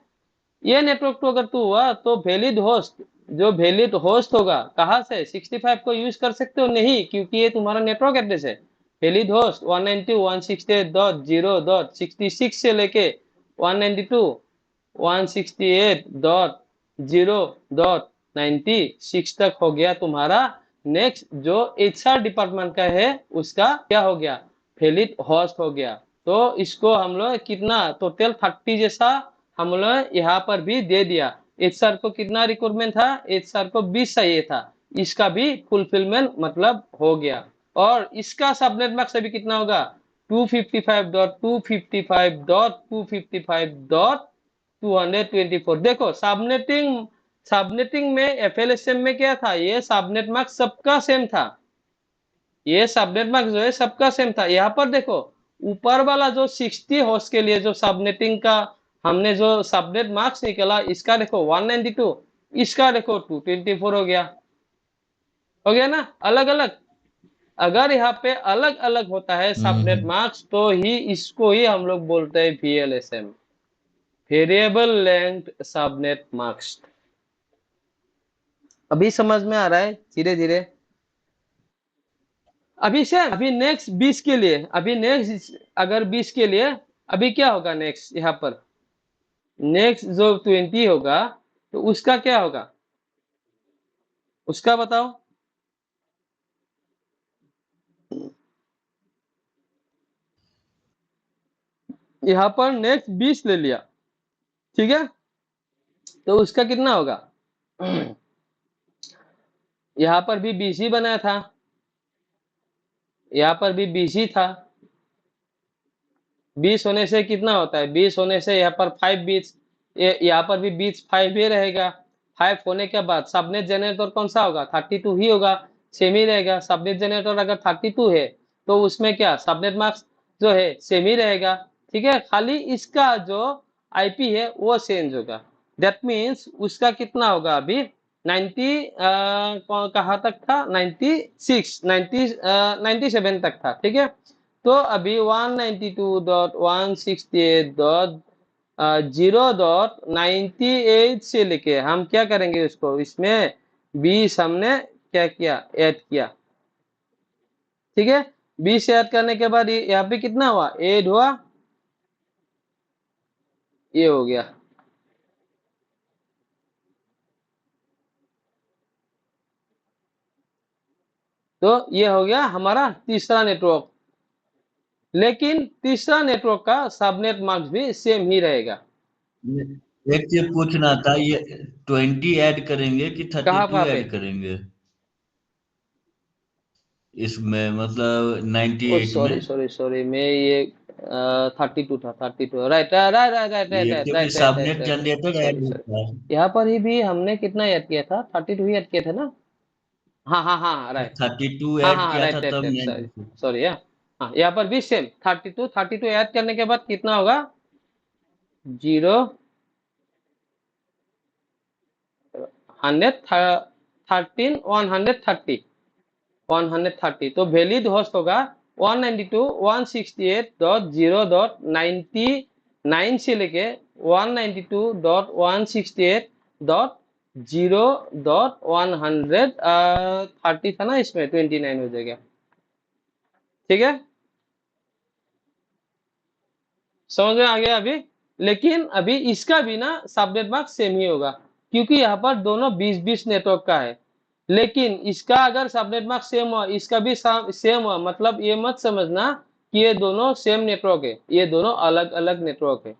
ये नेटवर्क 2 अगर 2 हुआ तो वैलिड होस्ट, जो वैलिड होस्ट होगा कहाँ से? 65 को यूज कर सकते हो नहीं, क्योंकि ये तुम्हारा नेटवर्क एड्रेस है। वैलिड होस्ट 192.168.0.66 से लेके 192.168.0.96 तक हो गया तुम्हारा। नेक्स्ट जो HR डिपार्टमेंट का है उसका क्या हो गया? वैलिड होस्ट हो गया। तो इसको हम लोग कितना टोटल 30 जैसा हम लोग यहाँ पर भी दे दिया। HR को कितना रिक्वायरमेंट था? HR को 20 चाहिए था, इसका भी फुलफिलमेंट मतलब हो गया। और इसका सबनेट मार्क्स अभी कितना होगा? 255.255.255.224। देखो सबनेटिंग में FLSM में क्या था? ये सबनेट मार्क्स सबका सेम था। ये सबनेट मार्क्स जो है सबका सेम था। यहाँ पर देखो ऊपर वाला जो 60 होस्ट के लिए जो सबनेटिंग का हमने जो सबनेट मार्क्स निकला, इसका देखो 192, इसका देखो 224 हो गया ना अलग अलग। अगर यहाँ पे अलग अलग होता है सबनेट मार्क्स तो ही इसको ही हम लोग बोलते हैं VLSM, variable length subnet marks. अभी समझ में आ रहा है धीरे धीरे? अभी नेक्स्ट 20 के लिए, अभी नेक्स्ट अगर 20 के लिए अभी क्या होगा? नेक्स्ट यहाँ पर नेक्स्ट जो 20 होगा तो उसका क्या होगा? उसका बताओ। यहाँ पर नेक्स्ट 20 ले लिया, ठीक है, तो उसका कितना होगा? यहाँ पर भी 20 ही बनाया था, यहाँ पर भी 20 ही था। 20 होने से कितना होता है? 20 होने से यहाँ पर 5 बीच, यहाँ पर भी बीच 5 ही रहेगा। 5 होने के बाद सबनेट जनरेटर कौन सा होगा? 32 ही होगा, सेम ही रहेगा। सबनेट जनरेटर अगर 32 है तो उसमें क्या सबनेट मार्क्स जो है सेम ही रहेगा। ठीक है, खाली इसका जो IP है वो चेंज होगा। दैट मीन्स उसका कितना होगा? अभी 90 कहाँ तक था? 96 97 तक था। ठीक है, तो अभी 192.168.0.98 से लेके हम क्या करेंगे, उसको इसमें 20 हमने क्या किया, ऐड किया। ठीक है, 20 ऐड करने के बाद यहाँ पे कितना हुआ, ऐड हुआ, ये हो गया। तो ये हो गया हमारा तीसरा नेटवर्क। लेकिन तीसरा नेटवर्क का सबनेट मार्क्स भी सेम ही रहेगा। एक चीज पूछना था, ये 20 ऐड करेंगे कि कहाँ 32 कहाँ पे? ऐड करेंगे इसमें, मतलब ओ 98 में? सॉरी सॉरी सॉरी, मैं ये 32 था, 32, right right right right right ये राइट क्योंकि right right right subnet right, generator sorry add sorry. होता है। यहाँ पर ही भी हमने कितना ऐड किया था, 32 ही ऐड किया था ना। हाँ हाँ हाँ राइट। 32 हाँ ऐड हाँ किया था राइट राइट तब राइट, सॉरी 96। सॉरी। हाँ यहाँ पर भी सेम 32 ऐड करने के बाद कितना होगा, 0, 113, 130, तो वैलिड होस्ट होगा 192.168.0.99 से लेके 192.168.0.130 था ना, इसमें 29 हो जाएगा। ठीक है, समझ में आ गया अभी। लेकिन अभी इसका भी ना सबनेट मार्क्स सेम ही होगा, क्योंकि यहाँ पर दोनों 20-20 नेटवर्क का है। लेकिन इसका अगर सबनेट मार्क्स सेम हुआ, इसका भी सेम हुआ, मतलब ये मत समझना कि ये दोनों सेम नेटवर्क है, ये दोनों अलग अलग नेटवर्क है।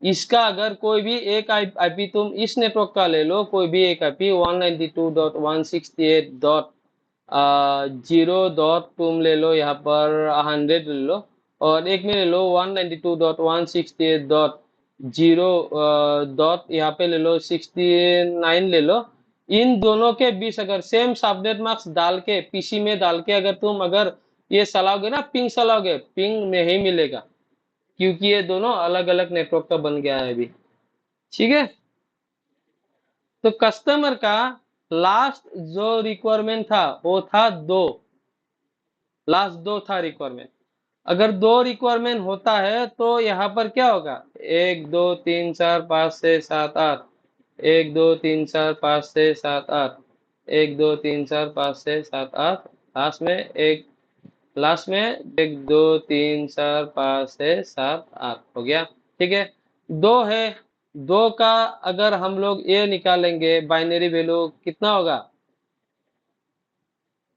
इसका अगर कोई भी एक आईपी तुम इस नेटवर्क का ले लो, कोई भी एक आईपी 192.168.0 तुम ले लो, यहाँ पर 100 ले लो, और एक में ले लो 192.168.0 डॉट यहाँ पे ले लो 69 ले लो। इन दोनों के बीच अगर सेम सबनेट मार्क्स डाल के पीसी में डाल के अगर तुम अगर ये चलाओगे ना, पिंग चलाओगे, पिंग में ही मिलेगा, क्योंकि ये दोनों अलग अलग नेटवर्क का बन गया है अभी। ठीक है, तो कस्टमर का लास्ट जो रिक्वायरमेंट था वो था 2, लास्ट 2 था रिक्वायरमेंट। अगर 2 रिक्वायरमेंट होता है तो यहाँ पर क्या होगा, 1 2 3 4 5 6 7 8, 1 2 3 4 5 6 7 8, 1 2 3 4 5 6 7 8, लास्ट में एक, लास्ट में 1 2 3 4 5 6 7 8 हो गया। ठीक है, 2 है, 2 का अगर हम लोग ये निकालेंगे बाइनरी वैल्यू कितना होगा,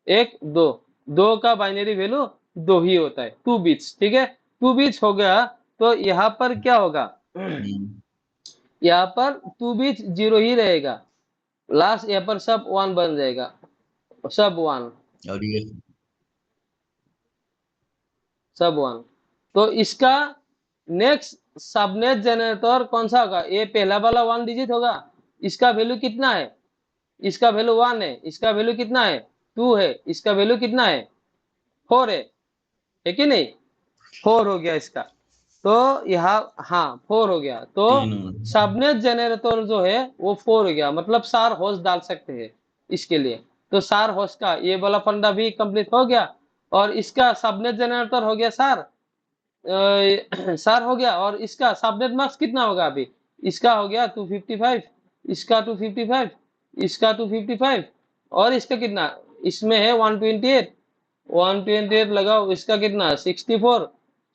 1 2, 2 का बाइनरी वैल्यू 2 ही होता है, 2 बिट्स। ठीक है, 2 बिट्स हो गया, तो यहाँ पर क्या होगा, हम्म। यहाँ पर 2 बिट्स 0 ही रहेगा, लास्ट यहाँ पर सब 1 बन जाएगा, सब 1, और ये सब 1। तो इसका नेक्स्ट सबनेट जनरेटर कौन सा होगा, ये पहला वाला 1 डिजिट होगा, इसका वैल्यू कितना है, इसका वैल्यू 1 है, इसका वैल्यू कितना है, 2 है, इसका वैल्यू कितना है, 4 है कि नहीं, 4 हो गया इसका। तो यहाँ हाँ 4 हो गया, तो 3। सबनेट जनरेटर जो है वो 4 हो गया, मतलब 4 होस्ट डाल सकते हैं इसके लिए। तो 4 होस्ट का ये वाला फंडा भी कंप्लीट हो गया, और इसका सबनेट जनरेटर हो गया 4, 4 हो गया, और इसका सबनेट मार्क्स कितना होगा अभी, इसका हो गया 255, इसका 255, इसका 255, और इसका कितना, इसमें है 128, 128 लगाओ, इसका कितना 64,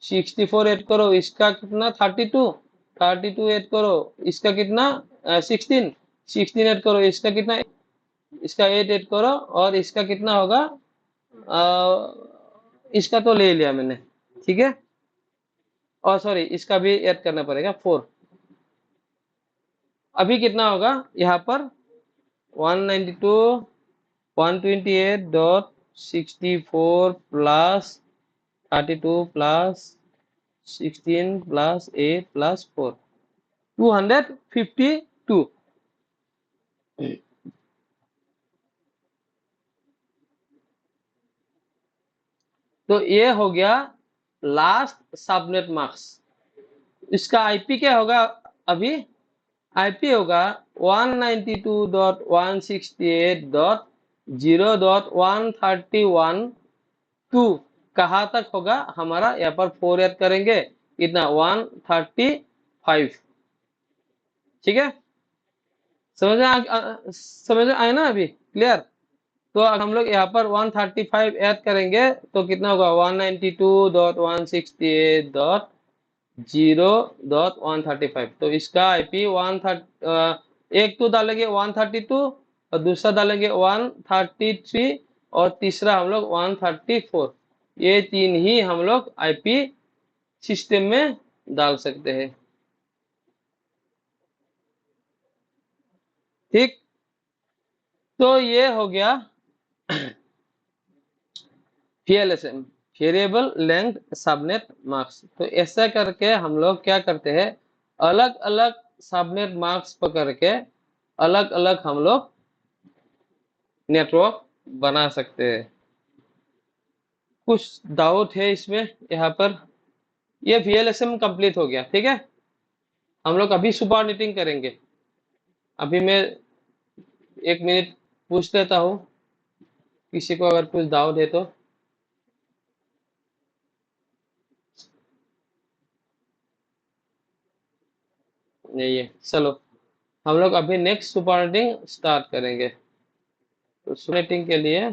64 ऐड करो, इसका कितना 32, 32 ऐड करो, इसका कितना 16, 16 ऐड करो, इसका कितना, इसका 8 ऐड करो, और इसका कितना होगा, इसका तो ले लिया मैंने। ठीक है, और सॉरी इसका भी ऐड करना पड़ेगा 4। अभी कितना होगा यहाँ पर 192, 128.64 प्लस 32 प्लस 16 प्लस 8 प्लस 4, 252। तो ये हो गया लास्ट सबनेट मार्क्स। इसका आईपी क्या होगा अभी, आईपी होगा 192.168.0.131 2, कहाँ तक होगा हमारा, यहाँ पर 4 ऐड करेंगे, कितना 135। ठीक है, समझ में आए ना अभी, क्लियर। तो अगर हम लोग यहाँ पर 135 ऐड करेंगे तो कितना होगा, 192.168.0.135। तो इसका आईपी 130, एक तो डालेंगे 132 और दूसरा डालेंगे 133 और तीसरा हम लोग 134। ये तीन ही हम लोग आईपी सिस्टम में डाल सकते हैं। ठीक, तो ये हो गया VLSM, variable length subnet marks. तो ऐसा करके हम लोग क्या करते हैं, अलग अलग सबनेट मार्क्स पकड़ के अलग अलग हम लोग नेटवर्क बना सकते हैं। कुछ डाउट है इसमें यहाँ पर? ये VLSM कंप्लीट हो गया। ठीक है, हम लोग अभी सुपर नेटिंग करेंगे। अभी मैं 1 मिनट पूछ लेता हूँ, किसी को अगर कुछ डाउट है तो। नहीं है, चलो हम लोग अभी नेक्स्ट सुपर नेटिंग स्टार्ट करेंगे। तो सुपर नेटिंग के लिए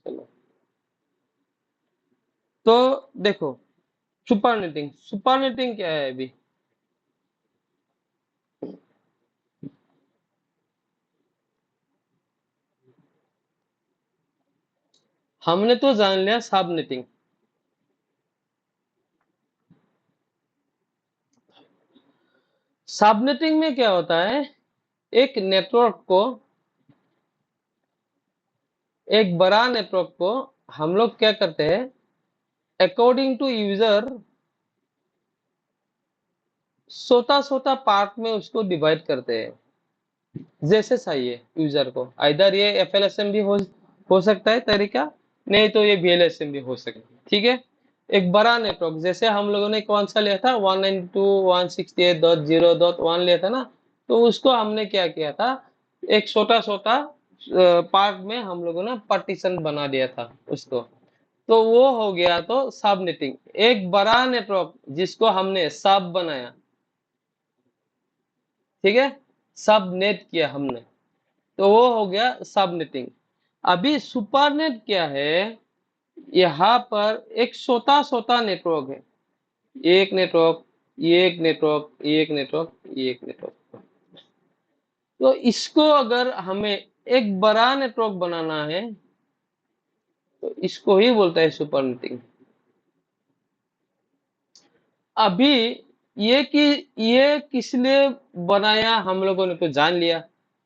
चलो, तो देखो सुपर नेटिंग क्या है अभी। हमने तो जान लिया सब नेटिंग। सब नेटिंग में क्या होता है, एक नेटवर्क को, एक बड़ा नेटवर्क को हम लोग क्या करते हैं, अकॉर्डिंग टू यूजर छोटा छोटा पार्ट में उसको डिवाइड करते हैं, जैसे चाहिए यूजर को। आइदर ये FLSM भी हो सकता है तरीका, नहीं तो ये VLSM भी हो सकता है। ठीक है, एक बड़ा नेटवर्क, जैसे हम लोगों ने कौन सा लिया था, 192.168.0.1 लिया था ना, तो उसको हमने क्या किया था, एक छोटा छोटा पार्ट में हम लोगों ने पार्टीशन बना दिया था उसको। तो वो हो गया तो सबनेटिंग। एक बड़ा नेटवर्क जिसको हमने सब बनाया, ठीक है, सब नेट किया हमने, तो वो हो गया सबनेटिंग। अभी सुपरनेट क्या है, यहाँ पर एक छोटा छोटा नेटवर्क है, एक नेटवर्क, एक नेटवर्क, एक नेटवर्क, एक नेटवर्क। तो इसको अगर हमें एक बड़ा नेटवर्क बनाना है तो इसको ही बोलता है सुपरनेटिंग। अभी ये किस लिए बनाया, हम लोगों ने तो जान लिया,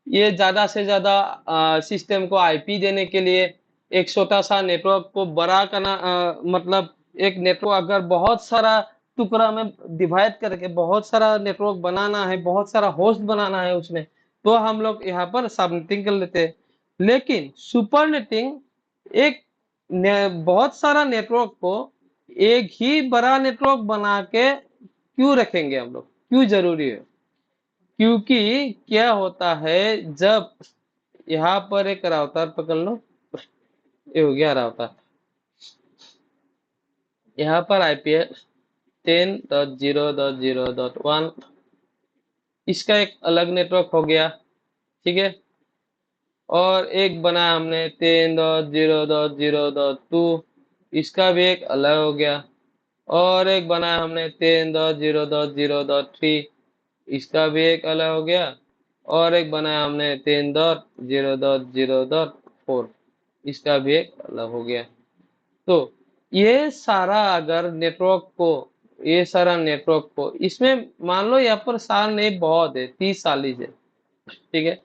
ये ज्यादा से ज्यादा सिस्टम को आईपी देने के लिए, एक छोटा सा नेटवर्क को बड़ा करना, मतलब एक नेटवर्क अगर बहुत सारा टुकड़ा में डिवाइड करके बहुत सारा नेटवर्क बनाना है, बहुत सारा होस्ट बनाना है उसमें, तो हम लोग यहाँ पर सबनेटिंग कर लेते हैं। लेकिन सुपरनेटिंग एक बहुत सारा नेटवर्क को एक ही बड़ा नेटवर्क बना के क्यों रखेंगे हम लोग, क्यों जरूरी है? क्योंकि क्या होता है, जब यहाँ पर एक राउटर पकड़ लो, ये हो गया राउटर, यहाँ पर आईपी है 10.0.0.1, इसका एक अलग नेटवर्क हो गया। ठीक है, और एक बनाया हमने 10.0.0.2, इसका भी एक अलग हो गया। और एक बनाया हमने 10.0.0.3, इसका भी एक अलग हो गया। और एक बनाया हमने 10.0.0.4, इसका भी एक अलग हो गया। तो ये सारा अगर नेटवर्क को, ये सारा नेटवर्क को, इसमें मान लो यहाँ पर साल नहीं बहुत है, 30 40 है। ठीक है,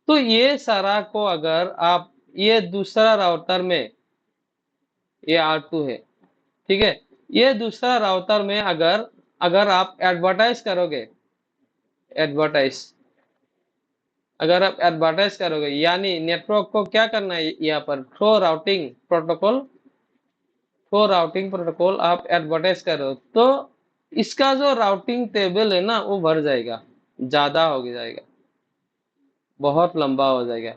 तो ये सारा को अगर आप, ये दूसरा राउटर में, ये R2 है, ठीक है, ये दूसरा राउटर में अगर अगर आप एडवर्टाइज करोगे, एडवर्टाइज अगर आप एडवर्टाइज करोगे, यानी नेटवर्क को क्या करना है, यहाँ पर थ्रो राउटिंग प्रोटोकॉल आप एडवर्टाइज करो, तो इसका जो राउटिंग टेबल है ना वो भर जाएगा, ज्यादा हो जाएगा। बहुत लंबा हो जाएगा।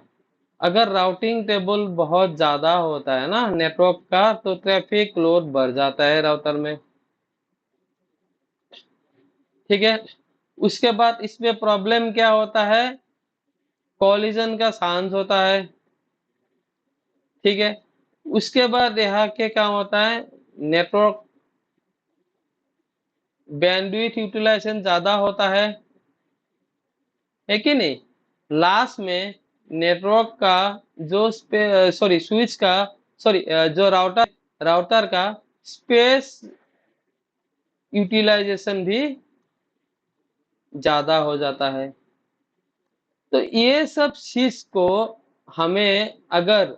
अगर राउटिंग टेबल बहुत ज्यादा होता है ना नेटवर्क का, तो ट्रैफिक लोड बढ़ जाता है राउटर में। ठीक है। उसके बाद इसमें प्रॉब्लम क्या होता है, कॉलिजन का चांस होता है। ठीक है। उसके बाद यहाँ के काम होता है, नेटवर्क बैंडविड्थ यूटिलाइजेशन ज्यादा होता है कि नहीं। लास्ट में नेटवर्क का जो सॉरी स्विच का सॉरी जो राउटर का स्पेस यूटिलाइजेशन भी ज्यादा हो जाता है। तो ये सब चीज को हमें अगर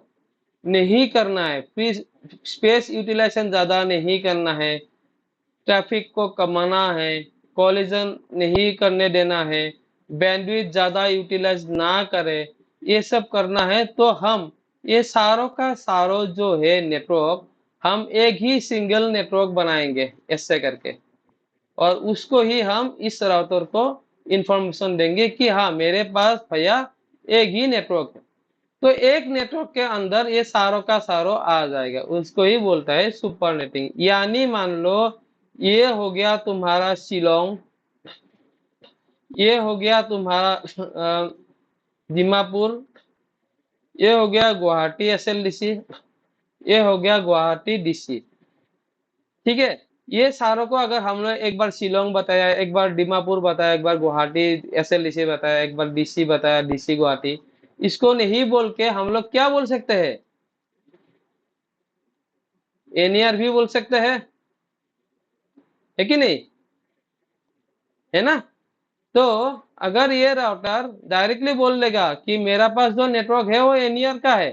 नहीं करना है, फिर स्पेस यूटिलाइजेशन ज्यादा नहीं करना है, ट्रैफिक को कमाना है, कोलिजन नहीं करने देना है, बैंडविड्थ ज्यादा यूटिलाइज ना करे, ये सब करना है, तो हम ये सारों का सारों जो है नेटवर्क, हम एक ही सिंगल नेटवर्क बनाएंगे ऐसे करके, और उसको ही हम इस राउटर को इंफॉर्मेशन देंगे कि हाँ मेरे पास भैया एक ही नेटवर्क है। तो एक नेटवर्क के अंदर ये सारों का सारों आ जाएगा, उसको ही बोलता है सुपर नेटिंग। यानी मान लो ये हो गया तुम्हारा शिलोंग, ये हो गया तुम्हारा दीमापुर, ये हो गया गुवाहाटी एसएलडीसी, ये हो गया गुवाहाटी डीसी। ठीक है। ये सारों को अगर हमने एक बार शिलोंग बताया, एक बार दीमापुर बताया, एक बार गुवाहाटी एसएलडीसी बताया, एक बार डीसी बताया, डीसी गुवाहाटी, इसको नहीं बोल के हम लोग क्या बोल सकते हैं, एनईआर भी बोल सकते हैं, है कि नहीं, है ना। तो अगर ये राउटर डायरेक्टली बोल देगा कि मेरा पास जो नेटवर्क है वो एनईआर का है,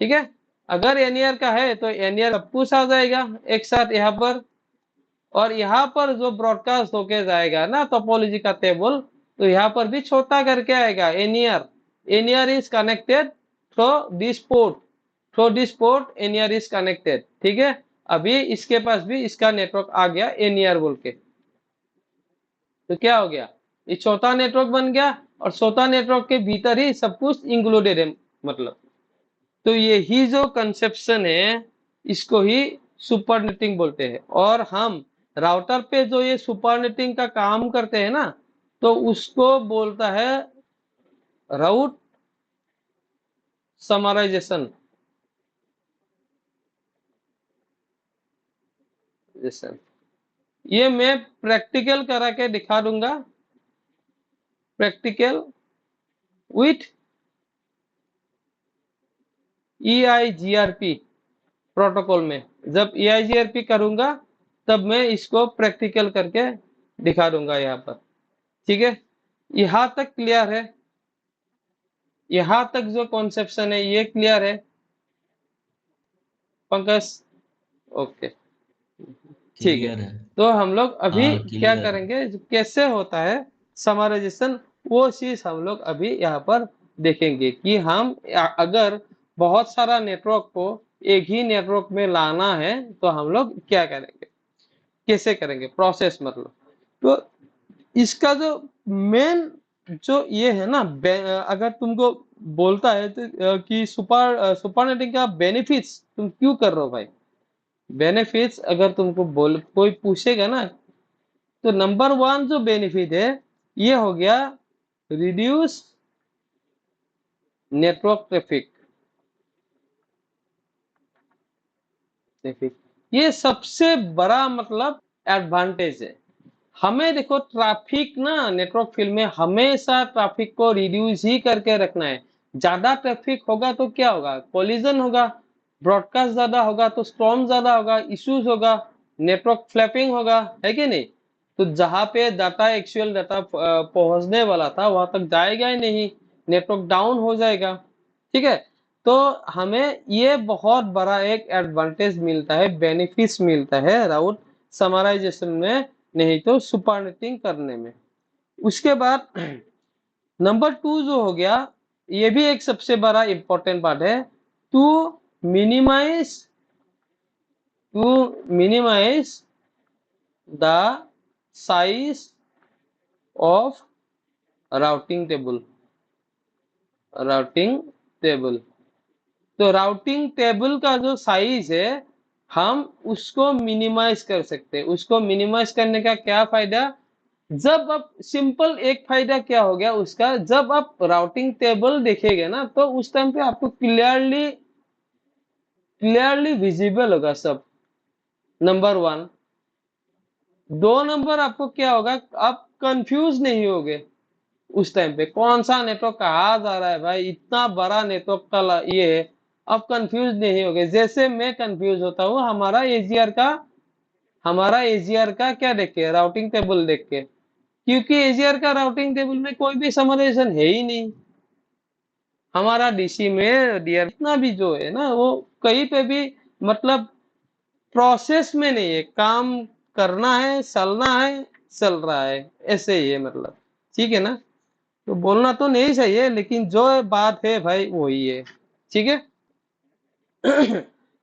ठीक है, अगर एनईआर का है तो एनईआर सब कुछ आ जाएगा एक साथ यहाँ पर, और यहाँ पर जो ब्रॉडकास्ट होके जाएगा ना टोपोलॉजी का टेबल, तो यहाँ पर भी छोटा करके आएगा NER. NER is connected through this port, through this port NER is connected. ठीक है। अभी इसके पास भी इसका नेटवर्क आ गया एनईआर बोल के, तो क्या हो गया, ये छोटा नेटवर्क बन गया, और छोटा नेटवर्क के भीतर ही सब कुछ इंक्लूडेड है मतलब। तो यही जो कंसेप्शन है इसको ही सुपरनेटिंग बोलते हैं। और हम राउटर पे जो ये सुपरनेटिंग का काम करते हैं ना, तो उसको बोलता है राउट समराइजेशन। ये मैं प्रैक्टिकल करा के दिखा दूंगा, प्रैक्टिकल विथ EIGRP प्रोटोकॉल में। जब EIGRP करूंगा तब मैं इसको प्रैक्टिकल करके दिखा दूंगा यहाँ पर। ठीक है। यहां तक क्लियर है, यहां तक जो कॉन्सेप्शन है ये क्लियर है पंकज। ओके ठीक है। क्लियर है। तो हम लोग अभी हाँ क्या क्लियर है। करेंगे, कैसे होता है समराइजेशन, वो चीज हम लोग अभी यहाँ पर देखेंगे कि हम अगर बहुत सारा नेटवर्क को एक ही नेटवर्क में लाना है तो हम लोग क्या करेंगे, कैसे करेंगे, प्रोसेस मतलब। तो इसका जो मेन जो ये है ना, अगर तुमको बोलता है तो कि सुपरनेटिंग का बेनिफिट्स तुम क्यों कर रहे हो भाई, बेनिफिट्स अगर तुमको बोल कोई पूछेगा ना, तो नंबर वन जो बेनिफिट है ये हो गया रिड्यूस नेटवर्क ट्रैफिक। ट्रैफिक ये सबसे बड़ा मतलब एडवांटेज है। हमें देखो ट्रैफिक ना नेटवर्क फील्ड में हमेशा ट्रैफिक को रिड्यूस ही करके रखना है। ज्यादा ट्रैफिक होगा तो क्या होगा, कोलिजन होगा, ब्रॉडकास्ट ज्यादा होगा तो स्टॉर्म ज्यादा होगा, इश्यूज होगा, नेटवर्क फ्लैपिंग होगा, है कि नहीं। तो जहां पे डाटा एक्चुअल डाटा पहुंचने वाला था वहां तक जाएगा ही नहीं, नेटवर्क डाउन हो जाएगा। ठीक है। तो हमें ये बहुत बड़ा एक एडवांटेज मिलता है, बेनिफिट्स मिलता है राउट समराइजेशन में, नहीं तो सुपरनेटिंग करने में। उसके बाद नंबर टू जो हो गया, ये भी एक सबसे बड़ा इंपॉर्टेंट पार्ट है, to minimize to minimize the size of routing table. Routing table. तो राउटिंग टेबल का जो साइज है हम उसको मिनिमाइज कर सकते हैं। उसको मिनिमाइज करने का क्या फायदा, जब आप सिंपल एक फायदा क्या हो गया उसका, जब आप राउटिंग टेबल देखेंगे ना तो उस टाइम पे आपको क्लियरली क्लियरली विजिबल होगा सब, नंबर वन। दो नंबर आपको क्या होगा, आप कंफ्यूज नहीं होगे उस टाइम पे कौन सा नेटवर्क कहा जा रहा है, भाई इतना बड़ा नेटवर्क का ये है। आप कंफ्यूज नहीं होगे, जैसे मैं कंफ्यूज होता हूँ हमारा एजीआर का क्या देख के, राउटिंग टेबल देख के, क्योंकि एजीआर का राउटिंग टेबल में कोई भी समराइजेशन है ही नहीं। हमारा डीसी में डीआर इतना भी जो है ना वो कहीं पे भी मतलब प्रोसेस में नहीं है, काम करना है, चलना है, चल रहा है, ऐसे ही है मतलब। ठीक है ना, तो बोलना तो नहीं चाहिए लेकिन जो बात है भाई वही है। ठीक है।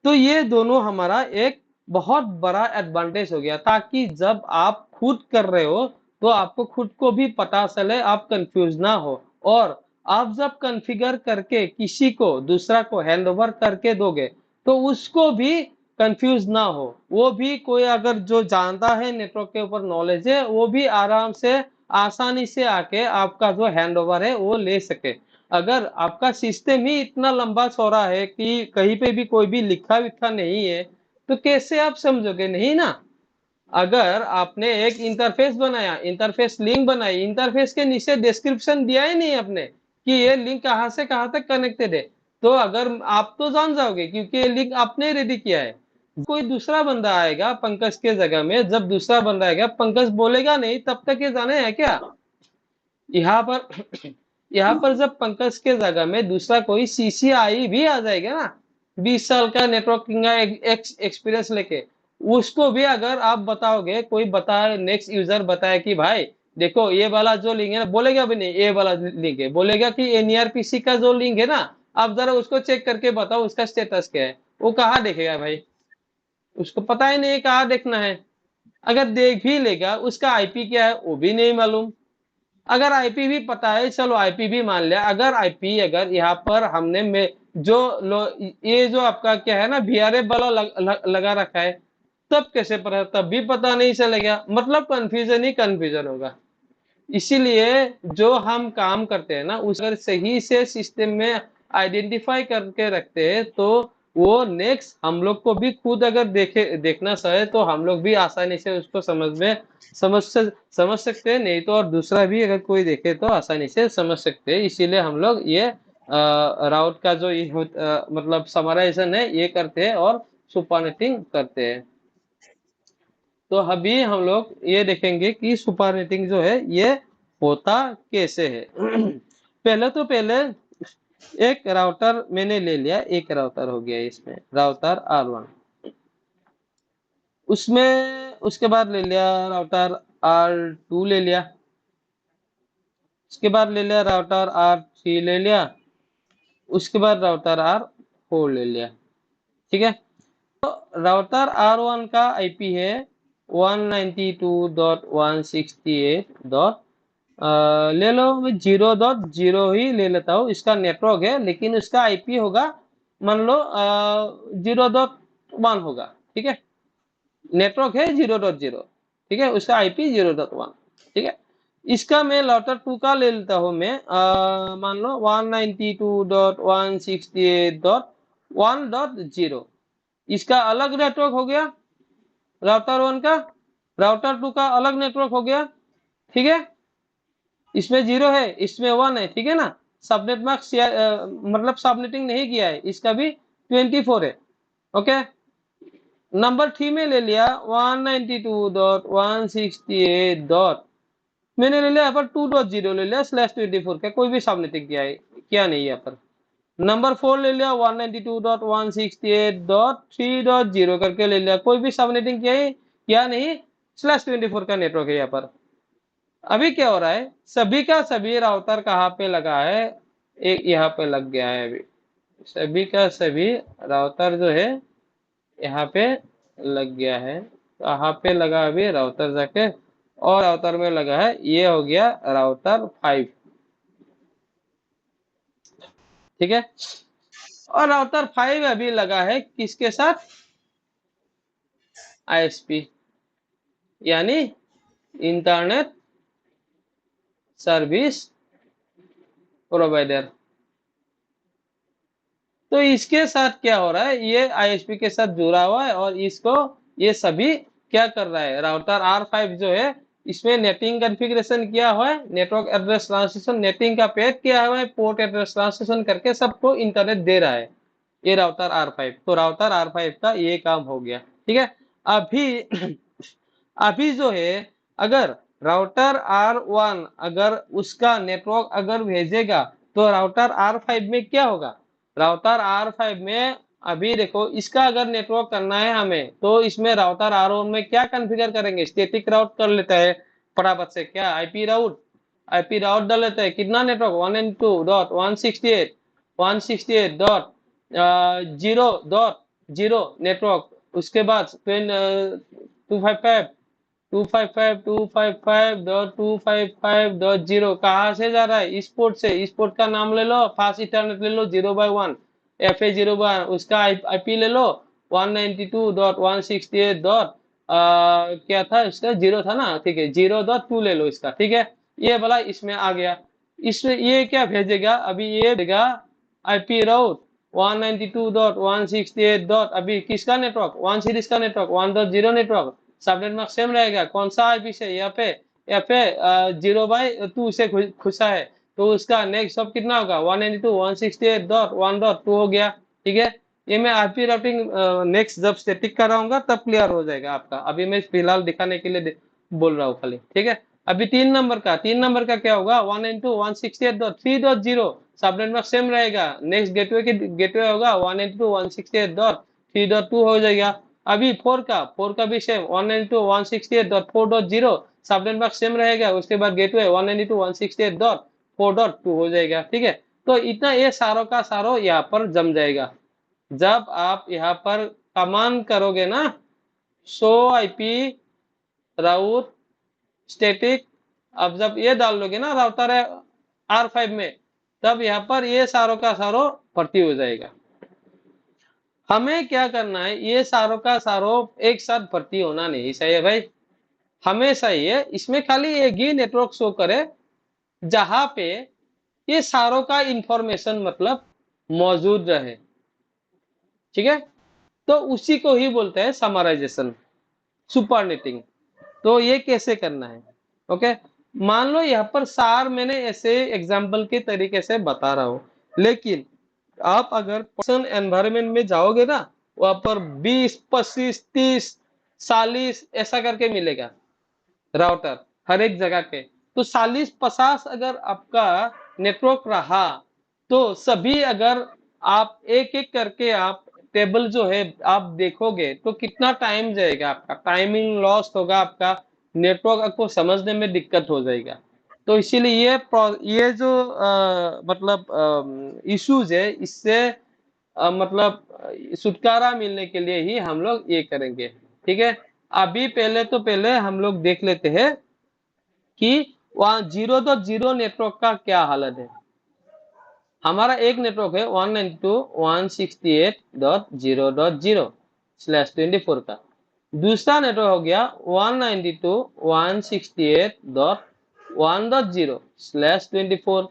तो ये दोनों हमारा एक बहुत बड़ा एडवांटेज हो गया, ताकि जब आप खुद कर रहे हो तो आपको खुद को भी पता चले, आप कंफ्यूज ना हो। और आप जब कॉन्फ़िगर करके किसी को दूसरा को हैंड ओवर करके दोगे तो उसको भी कंफ्यूज ना हो, वो भी कोई अगर जो जानता है नेटवर्क के ऊपर नॉलेज है वो भी आराम से आसानी से आके आपका जो हैंड ओवर है वो ले सके। अगर आपका सिस्टम ही इतना लंबा चौड़ा है कि कहीं पे भी कोई भी लिखा विखा नहीं है तो कैसे आप समझोगे, नहीं ना। अगर आपने एक इंटरफेस बनाया, इंटरफेस लिंक बनाई, इंटरफेस के नीचे डिस्क्रिप्शन दिया ही नहीं आपने कि ये लिंक कहां से कहां तक कनेक्टेड है, तो अगर आप तो जान जाओगे क्योंकि ये लिंक आपने रेडी किया है। कोई दूसरा बंदा आएगा पंकज के जगह में, जब दूसरा बंदा आएगा पंकज बोलेगा नहीं तब तक ये जाने है क्या। यहाँ पर यहाँ पर जब पंकज के जगह में दूसरा कोई सीसीआई भी आ जाएगा ना, 20 साल का नेटवर्किंग का एक्सपीरियंस लेके, उसको भी अगर आप बताओगे, कोई बताए नेक्स्ट यूजर बताए कि भाई देखो ये वाला जो लिंक है ना, बोलेगा भी नहीं ये वाला लिंक है, बोलेगा कि एनईआरपीसी का जो लिंक है ना, आप जरा उसको चेक करके बताओ उसका स्टेटस क्या है। वो कहाँ देखेगा भाई, उसको पता ही नहीं कहाँ देखना है। अगर देख भी लेगा उसका आईपी क्या है वो भी नहीं मालूम। अगर आईपी भी पता है, चलो आईपी भी मान लिया, अगर आईपी अगर यहाँ पर हमने में जो ये जो आपका क्या है ना वीआरएफ वाला लगा रखा है, तब कैसे पता, तब भी पता नहीं चलेगा, मतलब कंफ्यूजन ही कंफ्यूजन होगा। इसीलिए जो हम काम करते हैं ना उस अगर सही से सिस्टम में आइडेंटिफाई करके रखते हैं तो वो नेक्स्ट हम लोग को भी खुद अगर देखना चाहे तो हम लोग भी आसानी से उसको समझ सकते हैं, नहीं तो और दूसरा भी अगर कोई देखे तो आसानी से समझ सकते हैं। इसीलिए हम लोग ये राउट का जो मतलब समराइजेशन है ये करते हैं और सुपरनेटिंग करते हैं। तो अभी हम लोग ये देखेंगे कि सुपरनेटिंग जो है ये होता कैसे है। पहले एक राउटर मैंने ले लिया, एक राउटर हो गया इसमें राउटर R1, उसमें उसके बाद ले लिया राउटर R2 ले लिया, उसके बाद ले लिया राउटर R3 ले लिया, उसके बाद राउटर R4 ले लिया। ठीक है। राउटर R1 का आईपी है 192.168 डॉट ले लो, मैं 0.0 ही ले लेता हूँ, इसका नेटवर्क है लेकिन उसका आईपी होगा मान लो 0.1 होगा। ठीक है, नेटवर्क है 0.0, ठीक है, उसका आईपी 0.1। ठीक है, इसका मैं राउटर 2 का ले लेता हूँ मैं मान लो 192.168.1.0, इसका अलग नेटवर्क हो गया राउटर 1 का, राउटर 2 का अलग नेटवर्क हो गया। ठीक है, इसमें 0 है इसमें 1 है, ठीक है ना, सबनेट मार्क्स मतलब सबनेटिंग नहीं किया है, इसका भी 24 है। ओके, नंबर 3 में ले लिया 192.168 डॉट, मैंने ले लिया यहाँ पर 2.0 ले लिया /24 का, कोई भी सबनेटिंग किया है क्या नहीं है यहाँ पर। नंबर 4 ले लिया 192.168.3.0 करके ले लिया, कोई भी सबनेटिंग किया है क्या नहीं, /24 का नेटवर्क है यहाँ पर। अभी क्या हो रहा है, सभी का सभी राउटर कहाँ पे लगा है, एक यहाँ पे लग गया है। अभी सभी का सभी राउटर जो है यहाँ पे लग गया है, कहाँ पे लगा अभी राउटर जाके, और राउटर में लगा है, ये हो गया राउटर 5। ठीक है। और राउटर 5 अभी लगा है किसके साथ, आईएसपी यानी इंटरनेट सर्विस प्रोवाइडर। तो इसके साथ क्या हो रहा है, ये आईएसपी के साथ जुड़ा हुआ है और इसको ये सभी क्या कर रहा है, राउटर R5 जो है इसमें नेटिंग कॉन्फ़िगरेशन किया हुआ है, नेटवर्क एड्रेस ट्रांसलेशन नेटिंग का पेड किया हुआ है, पोर्ट एड्रेस ट्रांसलेशन करके सबको इंटरनेट दे रहा है ये राउटर R5। तो राउटर R5 का ये काम हो गया, ठीक है। अभी अभी जो है अगर राउटर R1 अगर उसका नेटवर्क अगर भेजेगा तो राउटर R5 में क्या होगा, राउटर R5 में अभी देखो इसका अगर नेटवर्क करना है हमें तो इसमें राउटर R1 में क्या कॉन्फ़िगर करेंगे, स्टैटिक राउट कर लेता है फटाफट से, क्या आईपी राउट डाल लेता है, कितना नेटवर्क 192.168.168.0.0 नेटवर्क, उसके बाद 255 255.255.0 कहाँ से जा रहा है, इस पोर्ट से, इस पोर्ट का नाम ले लो, फास्ट इथरनेट ले लो 0/1 FA 0/1, उसका आईपी ले लो 192.168 डॉट क्या था इसका, जीरो था ना, ठीक है 0.2 ले लो इसका, ठीक है। ये वाला इसमें आ गया, इसमें ये क्या भेजेगा, अभी ये भेजेगा आईपी राउट 192.168 डॉट अभी किसका नेटवर्क, 1 सीरीज का network 1.0 network, subnet mark same रहेगा, कौन सा आईपी से, यहाँ पे एफ ए 0/2 से खुशा है, तो उसका नेक्स्ट सब कितना होगा 192.168.1.2 हो गया, ठीक है। ये मैं आईपी राउटिंग नेक्स्ट जब स्टैटिक कराऊंगा तब क्लियर हो जाएगा आपका, अभी मैं फिलहाल दिखाने के लिए बोल रहा हूँ खाली, ठीक है। अभी 3 नंबर का क्या होगा 192.168.3.0 सबनेट मार्क सेम रहेगा, नेक्स्ट गेटवे की गेटवे होगा 192.168.3.2 हो जाएगा। अभी 4 का भी सेम 192.168.4.0 सबनेट मार्क सेम रहेगा, उसके बाद गेटवे 192.168.4.2 हो जाएगा, ठीक है। तो इतना ये सारों का सारों यहाँ पर जम जाएगा। जब आप यहाँ पर कमांड करोगे ना, शो आईपी राउट स्टैटिक, अब जब ये डाल लोगे ना राउटर है R5 में, तब यहाँ पर ये सारों का सारों भर्ती हो जाएगा। हमें क्या करना है, ये सारों का सारों एक साथ भर्ती होना नहीं चाहिए भाई, हमेशा ये इसमें खाली एक ही नेटवर्क शो करे जहां पे ये सारों का इंफॉर्मेशन मतलब मौजूद रहे, ठीक है। तो उसी को ही बोलते हैं समराइजेशन, सुपरनेटिंग। तो ये कैसे करना है, ओके। मान लो यहाँ पर सार मैंने ऐसे एग्जाम्पल के तरीके से बता रहा हूं, लेकिन आप अगर पर्सनल एनवायरनमेंट में जाओगे ना, वहां पर 20 25 30 40 ऐसा करके मिलेगा राउटर हर एक जगह के। तो 40 50 अगर आपका नेटवर्क रहा तो सभी अगर आप एक एक करके आप टेबल जो है आप देखोगे तो कितना टाइम जाएगा, आपका टाइमिंग लॉस होगा, आपका नेटवर्क आपको समझने में दिक्कत हो जाएगा। तो इसीलिए ये जो मतलब इश्यूज है इससे मतलब छुटकारा मिलने के लिए ही हम लोग ये करेंगे, ठीक है। अभी पहले हम लोग देख लेते हैं कि वहां 0.0 नेटवर्क का क्या हालत है। हमारा एक नेटवर्क है 192.168.0.0/24 का, दूसरा नेटवर्क हो गया 192.168.1.0/24,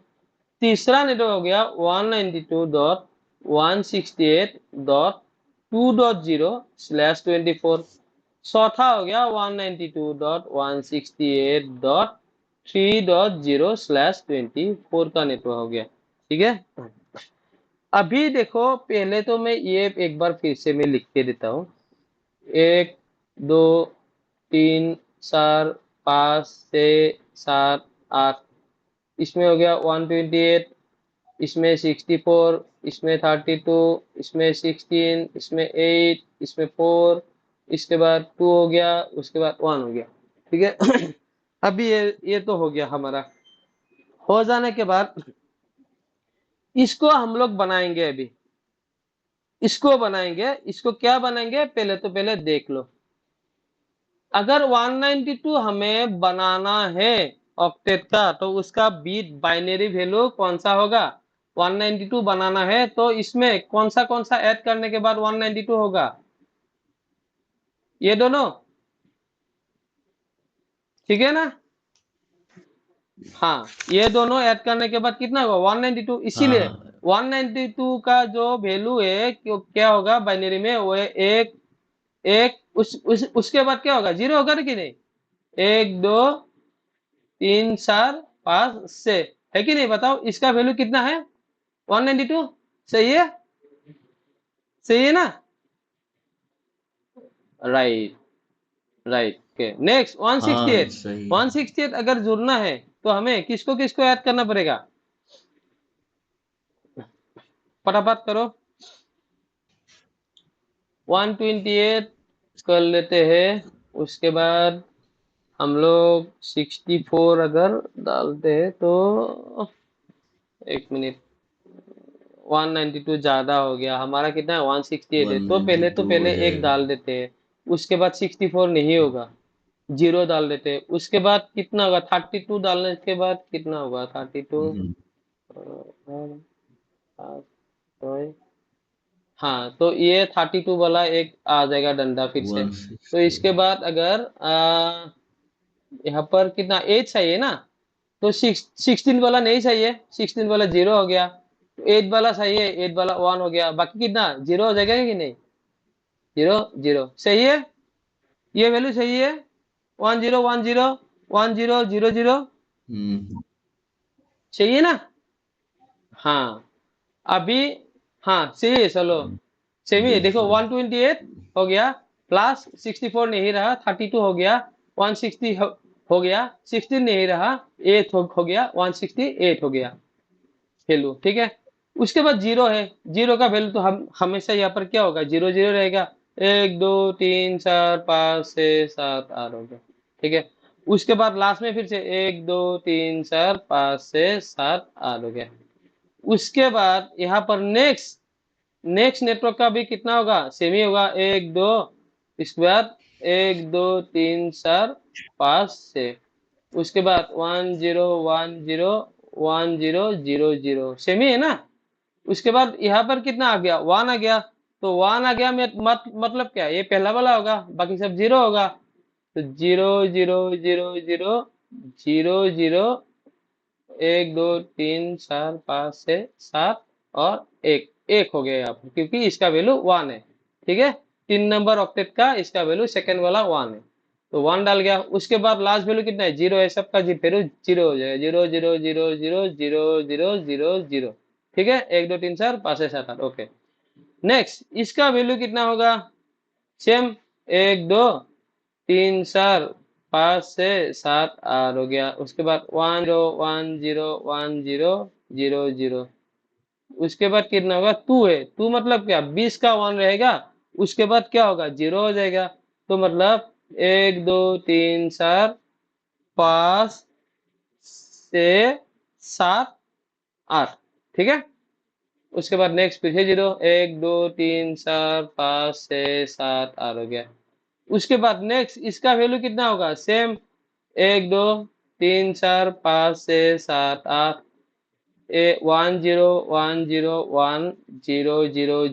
तीसरा नेटवर्क हो गया 192.168.2.0/24, चौथा हो गया 192.168.3.0/24 का नेटवर्क हो गया, ठीक है। अभी देखो पहले तो मैं ये एक बार फिर से मैं लिख के देता हूँ, 1 2 3 4 5 6 7 8, इसमें हो गया 128, इसमें 64, इसमें 32, इसमें 16, इसमें 8, इसमें 4, इसके बाद 2 हो गया, उसके बाद 1 हो गया, ठीक है। अभी ये तो हो गया हमारा, हो जाने के बाद इसको हम लोग बनाएंगे, अभी इसको बनाएंगे, इसको क्या बनाएंगे पहले तो पहले देख लो। अगर 192 हमें बनाना है ऑक्टेट का तो उसका बीट बाइनरी वैल्यू कौन सा होगा, 192 बनाना है, तो इसमें कौन सा ऐड करने के बाद 192 होगा? ये दोनों, ठीक है ना? हाँ, ये दोनों ऐड करने के बाद कितना होगा? 192। इसीलिए हाँ 192 का जो वैल्यू है क्या होगा बाइनरी में? वो है एक एक उसके बाद क्या होगा? जीरो होगा कि नहीं? एक दो तीन चार पाँच छः, है कि नहीं? बताओ इसका वैल्यू कितना है? 192। सही है, सही है ना? Right, right. Okay, next 168। सही है। 168 अगर जुड़ना है तो हमें किसको किसको ऐड करना पड़ेगा? फटाफट करो। 128 कर लेते हैं, उसके बाद हम लोग 64 अगर डालते हैं तो, एक मिनट, 192 ज्यादा हो गया हमारा, कितना है? 168 है, तो 192 हो पहले एक जाएगा। डाल देते हैं, उसके बाद 64 नहीं होगा, जीरो डाल देते हैं, उसके बाद कितना होगा? 32 डालने के बाद कितना होगा? 32, हम्म, हाँ, तो ये 32 वाला एक आ जाएगा डंडा फिर से। तो 160। इसके बाद अगर यहाँ पर कितना 8 चाहिए ना, तो 16 वाला नहीं चाहिए, 16 वाला जीरो हो गया, 8 वाला चाहिए, 8 वाला 1 हो गया, बाकी कितना जीरो हो जाएगा कि नहीं? जीरो जीरो, सही है, ये वैल्यू सही है। 1010 1000, हम्म सही है ना? हाँ, अभी, हाँ सही है, चलो सेमी है। देखो दूसरा 128 हो गया, प्लस 64 नहीं रहा, 32 हो गया, 160 हो गया, 16 नहीं रहा, 8 हो गया, 168 हो गया वैल्यू, ठीक है। उसके बाद जीरो है, जीरो का वैल्यू तो हम हमेशा यहाँ पर क्या होगा? जीरो जीरो रहेगा। एक दो तीन चार पाँच छः सात आठ हो गया, ठीक है। उसके बाद लास्ट में फिर से एक दो तीन चार पाँच छः सात आठ हो गया। उसके बाद यहाँ पर नेक्स्ट नेक्स्ट नेटवर्क का भी कितना होगा? सेम ही होगा, एक दो, इसके बाद एक दो तीन चार पाँच छः, उसके बाद 1010 10 0 सेम ही है ना? उसके बाद यहाँ पर कितना आ गया? 1 आ गया, तो 1 आ गया मतलब क्या? ये पहला वाला होगा, बाकी सब जीरो होगा, तो zero zero zero zero zero zero, एक दो तीन चार पाँच छः सात और एक, एक हो गया यहाँ पर, क्योंकि इसका वैल्यू 1 है, ठीक है। 3 नंबर ऑक्टेट का इसका वैल्यू सेकंड वाला 1 है, तो 1 डाल गया। उसके बाद लास्ट वैल्यू कितना है? जीरो है, सबका जी वैल्यू जीरो हो जाएगा, zero zero zero zero zero zero zero zero, ठीक है। एक दो तीन चार पाँच छः सात आठ, ओके। नेक्स्ट इसका वैल्यू कितना होगा? सेम, एक दो तीन चार पाँच छः सात आठ हो गया। उसके बाद 1010 10 0 उसके बाद कितना होगा? 2 है, 2 मतलब क्या? 20 का 1 रहेगा, उसके बाद क्या होगा? जीरो हो जाएगा, तो मतलब एक दो तीन चार पाँच छः सात आठ, ठीक है। उसके बाद नेक्स्ट फिर से जीरो, एक दो तीन चार पाँच छः सात आठ हो गया। उसके बाद नेक्स्ट इसका वैल्यू कितना होगा? सेम, एक दो तीन चार पाँच छः सात आठ, 10 10 10 0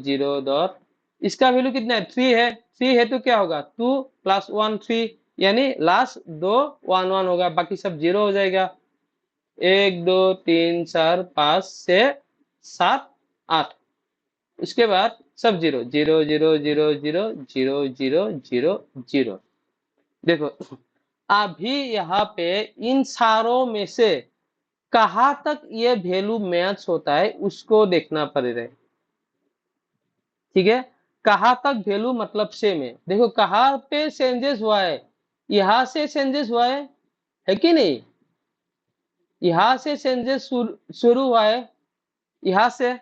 0 इसका वैल्यू कितना है? 3 है, 3 है तो क्या होगा? 2 प्लस 1 3, यानी लास्ट दो 1 1 होगा, बाकी सब जीरो हो जाएगा। एक दो तीन चार पाँच छः सात आठ, उसके बाद सब zero zero zero zero zero zero zero zero zero. देखो अभी यहाँ पे इन सारों में से कहाँ तक ये वैल्यू मैच होता है उसको देखना पड़ेगा, ठीक है। कहाँ तक वैल्यू मतलब सेम है, देखो कहाँ पे चेंजेस हुआ है? यहाँ से चेंजेस हुआ है कि नहीं? यहाँ से चेंजेस शुरू हुआ है, यहाँ से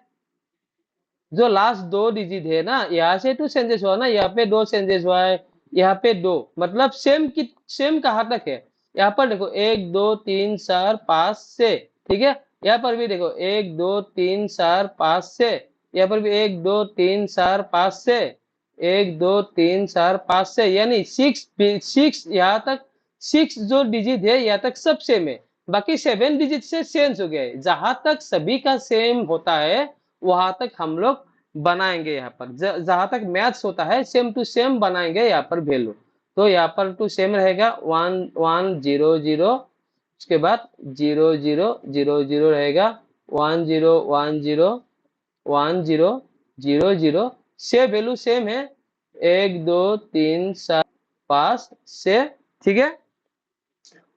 जो लास्ट दो डिजिट है ना, यहाँ से तो चेंजेस हुआ ना, यहाँ पे दो चेंजेस हुआ है, यहाँ पे दो, मतलब सेम की सेम कहाँ तक है? यहाँ पर देखो एक दो तीन चार पाँच छः, ठीक है। यहाँ पर भी देखो एक दो तीन चार पाँच छः, यहाँ पर भी एक दो तीन चार पाँच छः, एक दो तीन चार पाँच छः, यानी सिक्स सिक्स यहाँ तक, सिक्स जो डिजिट है यहाँ तक सब सेम है, बाकी 7 डिजिट से चेंज हो गया है। जहां तक सभी का सेम होता है वहां तक हम लोग बनाएंगे यहाँ पर। जहां तक मैथ्स होता है सेम टू सेम बनाएंगे यहाँ पर वैल्यू। तो यहाँ पर टू सेम रहेगा 1 1 0 0, उसके बाद 0 0 0 0 रहेगा, 1 0 1 0 1 0 0 0, से वैल्यू सेम है 1 2 3 4 5 6, ठीक है।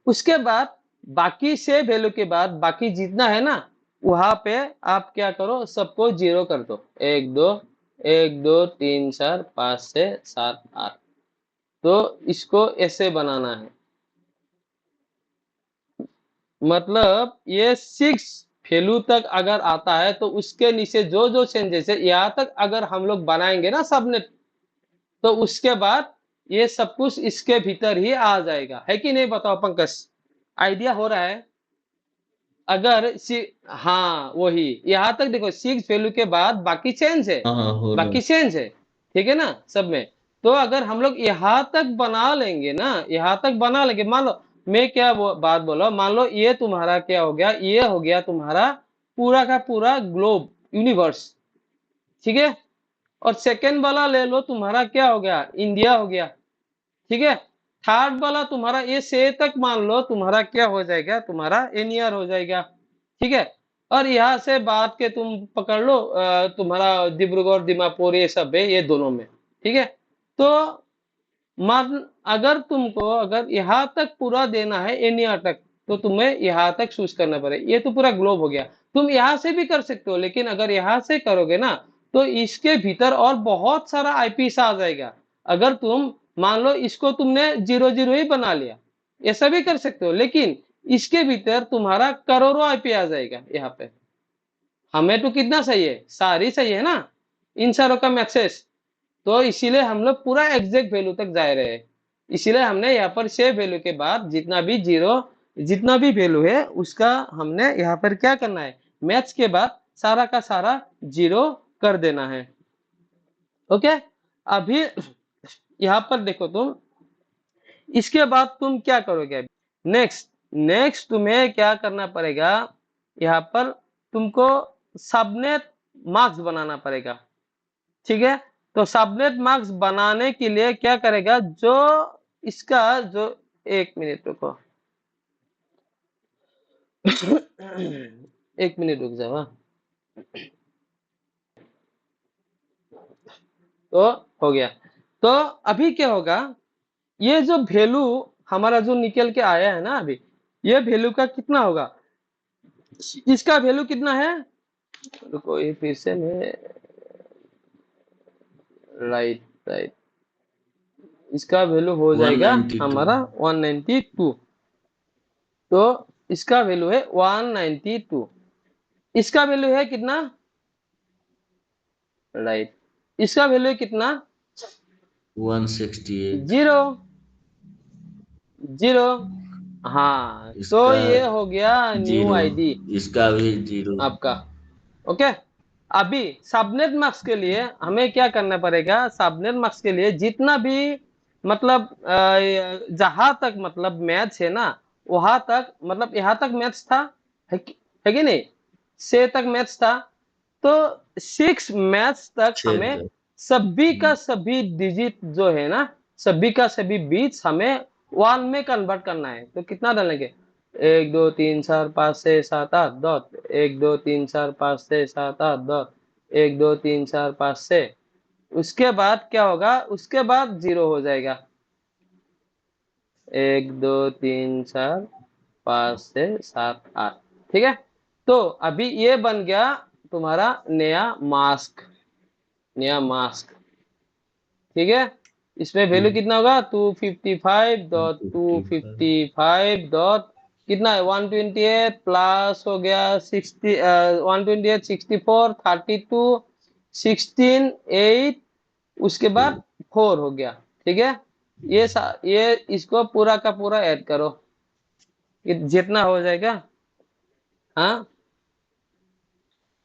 उसके बाद बाकी से वैल्यू के बाद बाकी जितना है ना वहां पे आप क्या करो, सबको 0 कर दो। 1 2 1 2 3 4 5 6 7 8। तो इसको ऐसे बनाना है, मतलब ये 6 वैल्यू तक अगर आता है तो उसके नीचे जो जो चेंजेस है यहाँ तक अगर हम लोग बनाएंगे ना सबनेट, तो उसके बाद ये सब कुछ इसके भीतर ही आ जाएगा, है कि नहीं? बताओ पंकज, आइडिया हो रहा है? अगर हाँ वही, यहाँ तक देखो 6 वैल्यू के बाद बाकी चेंज है, हाँ हो रहा बाकी चेंज है, ठीक है ना सब में। तो अगर हम लोग यहाँ तक बना लेंगे ना, यहाँ तक बना लेंगे, मान लो मैं क्या बात बोला, मान लो ये तुम्हारा क्या हो गया, ये हो गया तुम्हारा पूरा का पूरा ग्लोब यूनिवर्स, ठीक है। और सेकेंड वाला ले लो, तुम्हारा क्या हो गया, इंडिया हो गया, ठीक है। थर्ड वाला तुम्हारा ये से तक मान लो तुम्हारा क्या हो जाएगा, तुम्हारा एनियर हो जाएगा, ठीक है। और यहाँ से बात के तुम पकड़ लो तुम्हारा डिब्रूगढ़ दीमापुर ये सब है, ये दोनों में, ठीक है। तो मान अगर तुमको अगर यहाँ तक पूरा देना है एनियर तक, तो तुम्हें यहाँ तक चूज करना पड़ेगा। ये तो पूरा ग्लोब हो गया, तुम यहाँ से भी कर सकते हो, लेकिन अगर यहाँ से करोगे ना तो इसके भीतर और बहुत सारा आईपीस आ जाएगा। अगर तुम मान लो इसको तुमने 0 0 ही बना लिया, ऐसा भी कर सकते हो, लेकिन इसके भीतर तुम्हारा करोड़ों आईपी आ जाएगा यहाँ पे। हमें तो कितना चाहिए, सारी चाहिए ना इन सारों का मैक्सेस। तो इसीलिए हम लोग पूरा एग्जैक्ट वैल्यू तक जा रहे हैं। इसीलिए हमने यहाँ पर से वैल्यू के बाद जितना भी जीरो, जितना भी वैल्यू है उसका हमने यहाँ पर क्या करना है, मैथ्स के बाद सारा का सारा 0 कर देना है। ओके, अभी यहाँ पर देखो तुम, इसके बाद तुम क्या करोगे? नेक्स्ट नेक्स्ट तुम्हें क्या करना पड़ेगा, यहाँ पर तुमको सबनेट मार्क्स बनाना पड़ेगा, ठीक है। तो सबनेट मार्क्स बनाने के लिए क्या करेगा, जो इसका जो, एक मिनट रुको, एक मिनट रुक जाओ हाँ। तो हो गया। तो अभी क्या होगा, ये जो वैल्यू हमारा जो निकल के आया है ना अभी, ये वैल्यू का कितना होगा, इसका वैल्यू कितना है, रुको ये फिर से मैं, राइट राइट, इसका वैल्यू हो जाएगा 192। हमारा 192। तो इसका वैल्यू है 192, इसका वैल्यू है कितना, राइट, इसका वैल्यू है कितना, 168। 0 0। हाँ तो इसका ये हो गया न्यू 0, आईडी इसका भी 0। आपका। ओके, अभी सबनेट मार्क्स के लिए हमें क्या करना पड़ेगा, सबनेट मार्क्स के लिए जितना भी मतलब जहां तक मतलब मैथ्स है ना वहां तक, मतलब यहाँ तक मैथ्स था, है कि नहीं, से तक मैथ्स था, तो 6 मैथ्स तक हमें क्षेत्र। सभी का सभी डिजिट जो है ना, सभी का सभी बीट्स हमें 1 में कन्वर्ट करना है। तो कितना डालेंगे, 1 2 3 4 5 6 7 8 डॉट, 1 2 3 4 5 6 7 8 डॉट, 1 2 3 4 5 6। उसके बाद क्या होगा, उसके बाद 0 हो जाएगा, 1 2 3 4 5 6 7 8, ठीक है। तो अभी ये बन गया तुम्हारा नया मास्क, नया मास्क, ठीक है। इसमें वैल्यू कितना होगा, 255.255 कितना है, 128 प्लस हो गया 60, 128 64 32 16 8, उसके बाद 4 हो गया, ठीक है। ये इसको पूरा का पूरा ऐड करो, जितना हो जाएगा, हाँ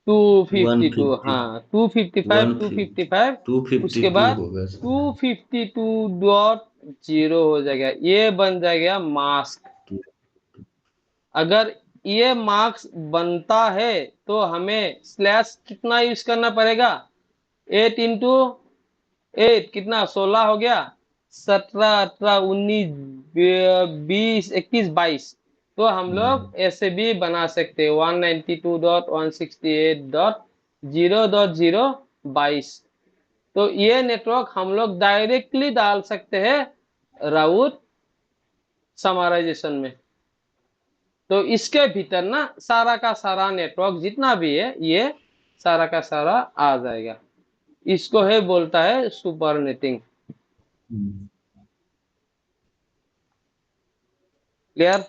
252, 150, हाँ 255 255, उसके 252 बाद होगा। 252.0 हो जाएगा, ये बन जाएगा मास्क। अगर ये मार्क्स बनता है तो हमें स्लैश कितना यूज करना पड़ेगा, 8 इंटू 8 कितना 16 हो गया, 17 18 19 20 21 22। तो हम लोग ऐसे भी बना सकते हैं 192.168.0.022। तो ये नेटवर्क हम लोग डायरेक्टली डाल सकते हैं राउट समराइजेशन में। तो इसके भीतर ना सारा का सारा नेटवर्क जितना भी है ये सारा का सारा आ जाएगा। इसको है बोलता है सुपर नेटिंग। क्लियर?